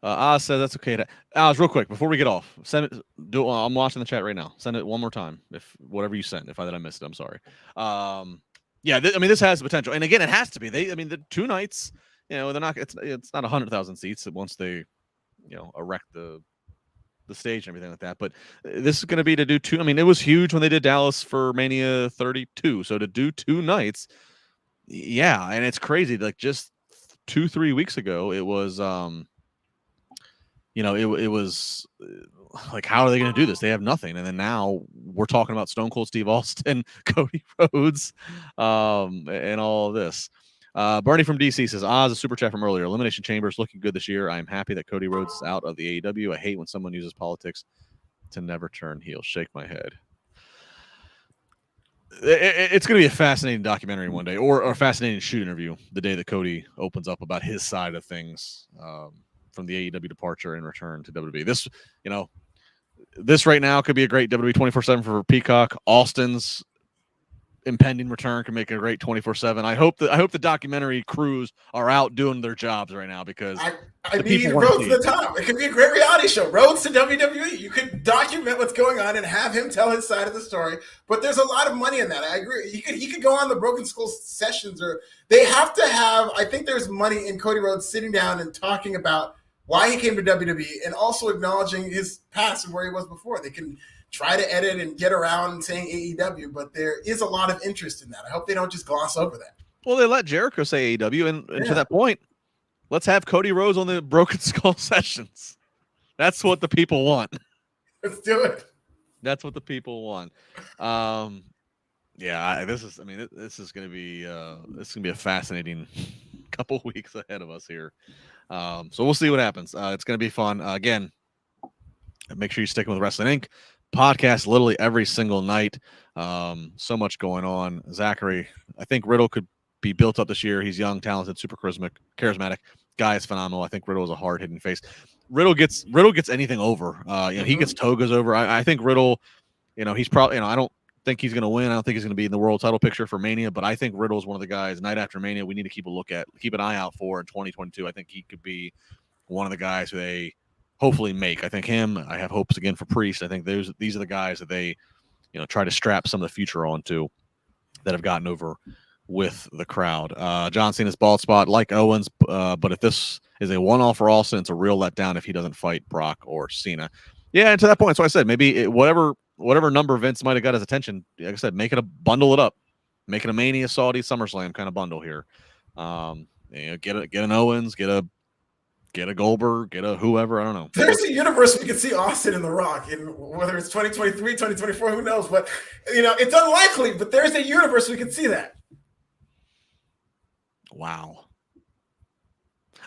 Oz says that's okay. Oz, real quick before we get off, send it. I'm watching the chat right now. Send it one more time. If whatever you sent, if I missed it, I'm sorry. Yeah, I mean, this has the potential, and again, it has to be. The 2 nights. You know, they're not. It's not 100,000 seats once they, you know, erect the stage and everything like that. But this is going to be to do 2. I mean, it was huge when they did Dallas for Mania 32. So to do 2 nights, yeah, and it's crazy. Like just 2-3 weeks ago, it was you know, it was like, how are they going to do this? They have nothing. And then now we're talking about Stone Cold Steve Austin, Cody Rhodes, and all of this. Bernie from DC says, Oz, a super chat from earlier. Elimination Chamber is looking good this year. I'm happy that Cody Rhodes is out of the AEW. I hate when someone uses politics to never turn heel. Shake my head. It's going to be a fascinating documentary one day, or a fascinating shoot interview the day that Cody opens up about his side of things. From the AEW departure and return to WWE. This, you know, this right now could be a great WWE 24/7 for Peacock. Austin's impending return can make a great 24/7. I hope the documentary crews are out doing their jobs right now, because I need Rhodes to the top. It could be a great reality show. Rhodes to WWE. You could document what's going on and have him tell his side of the story. But there's a lot of money in that. I agree. He could go on the Broken Skull sessions, or they have to have. I think there's money in Cody Rhodes sitting down and talking about why he came to WWE, and also acknowledging his past and where he was before. They can try to edit and get around saying AEW, but there is a lot of interest in that. I hope they don't just gloss over that. Well, they let Jericho say AEW, and to that point, let's have Cody Rhodes on the Broken Skull sessions. That's what the people want. Let's do it. That's what the people want. Yeah, this is going to be a fascinating couple weeks ahead of us here. So we'll see what happens. It's going to be fun. Again, make sure you stick with Wrestling Inc. podcast literally every single night. So much going on. Zachary, I think Riddle could be built up this year. He's young, talented, super charismatic. Guy is phenomenal. I think Riddle is a hard-hitting face. Riddle gets anything over. He gets Togas over. I think Riddle, he's probably, I don't think he's going to win. I don't think he's going to be in the world title picture for Mania, but I think Riddle's one of the guys night after Mania we need to keep an eye out for in 2022. I think he could be one of the guys who they hopefully make. I think him. I have hopes again for Priest. I think these are the guys that they, try to strap some of the future onto that have gotten over with the crowd. John Cena's bald spot like Owens, but if this is a one-off for Austin, it's a real letdown if he doesn't fight Brock or Cena. Yeah, and to that point, so I said maybe whatever number Vince might have got his attention, like I said, bundle it up, make it a Mania, Saudi, SummerSlam kind of bundle here. Get an Owens, get a Goldberg, get a whoever, I don't know. There's a universe we could see Austin and The Rock, and whether it's 2023, 2024, who knows? But it's unlikely. But there's a universe we could see that. Wow.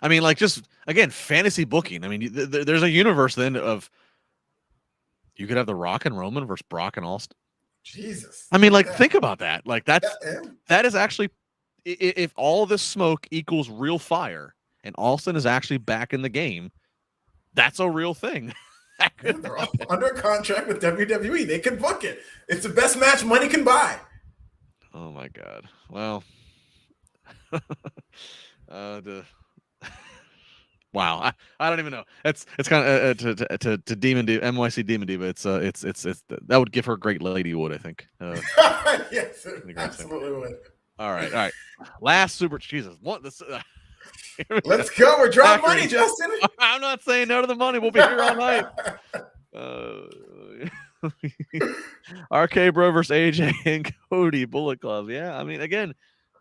I mean, like, just again, fantasy booking. I mean, there's a universe then of. You could have The Rock and Roman versus Brock and Austin. Jesus. I mean, like, think about that. Like, that is actually, if all this smoke equals real fire and Austin is actually back in the game, that's a real thing. They're all under contract with WWE. They can book it. It's the best match money can buy. Oh, my God. Well, Wow, I don't even know. It's kind of to Demon Diva, NYC Demon Diva. It's that would give her great ladywood, I think. Yes, it absolutely would. All right. Last super. Jesus, what this? Let's go. We're drawing money, Justin. I'm not saying no to the money. We'll be here all night. RK Bro versus AJ and Cody Bullet Club. Yeah, I mean, again,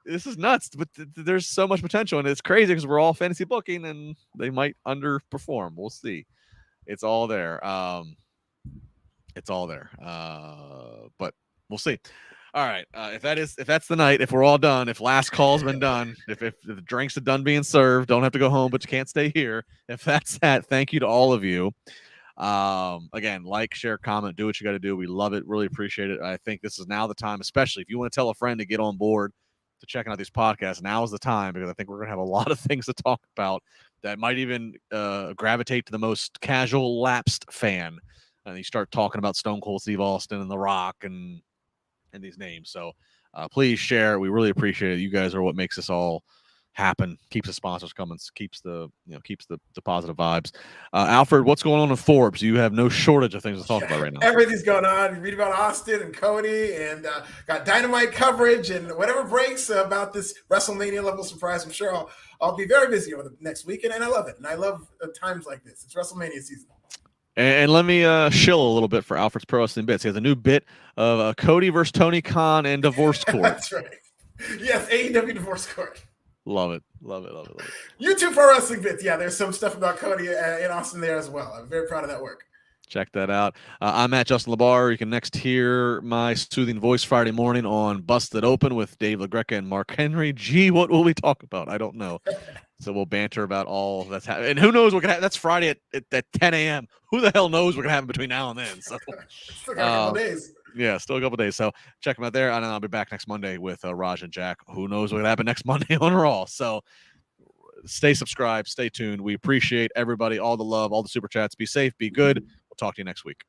this is nuts, but there's so much potential, and it's crazy because we're all fantasy booking, and they might underperform. We'll see. It's all there. It's all there. But we'll see. All right. If that's the night, if we're all done, if last call's been done, if the drinks are done being served, don't have to go home, but you can't stay here. If that's that, thank you to all of you. Again, like, share, comment, do what you got to do. We love it. Really appreciate it. I think this is now the time, especially if you want to tell a friend to get on board to checking out these podcasts. Now is the time, because I think we're going to have a lot of things to talk about that might even gravitate to the most casual lapsed fan. And you start talking about Stone Cold Steve Austin and The Rock and these names. So please share. We really appreciate it. You guys are what makes this all happen, keeps the sponsors coming, keeps the positive vibes. Alfred, what's going on in Forbes? You have no shortage of things to talk about right now. Everything's going on. You read about Austin and Cody, and got Dynamite coverage, and whatever breaks about this WrestleMania level surprise. I'm sure I'll be very busy over the next weekend, and I love it. And I love times like this. It's WrestleMania season. And let me shill a little bit for Alfred's Pro Wrestling Bits. He has a new bit of Cody versus Tony Khan and Divorce Court. That's right. Yes, AEW Divorce Court. Love it. YouTube Pro Wrestling Bits. Yeah, there's some stuff about Cody in Austin there as well. I'm very proud of that work. Check that out. I'm at Justin LaBar. You can next hear my soothing voice Friday morning on Busted Open with Dave LaGreca and Mark Henry. Gee, what will we talk about? I don't know. So we'll banter about all that's happening. And who knows what can happen? That's Friday at 10 a.m. Who the hell knows what can happen between now and then? So, still got a couple days. Yeah, still a couple days. So check them out there. And then I'll be back next Monday with Raj and Jack. Who knows what can happen next Monday on Raw. So stay subscribed. Stay tuned. We appreciate everybody, all the love, all the super chats. Be safe. Be good. We'll talk to you next week.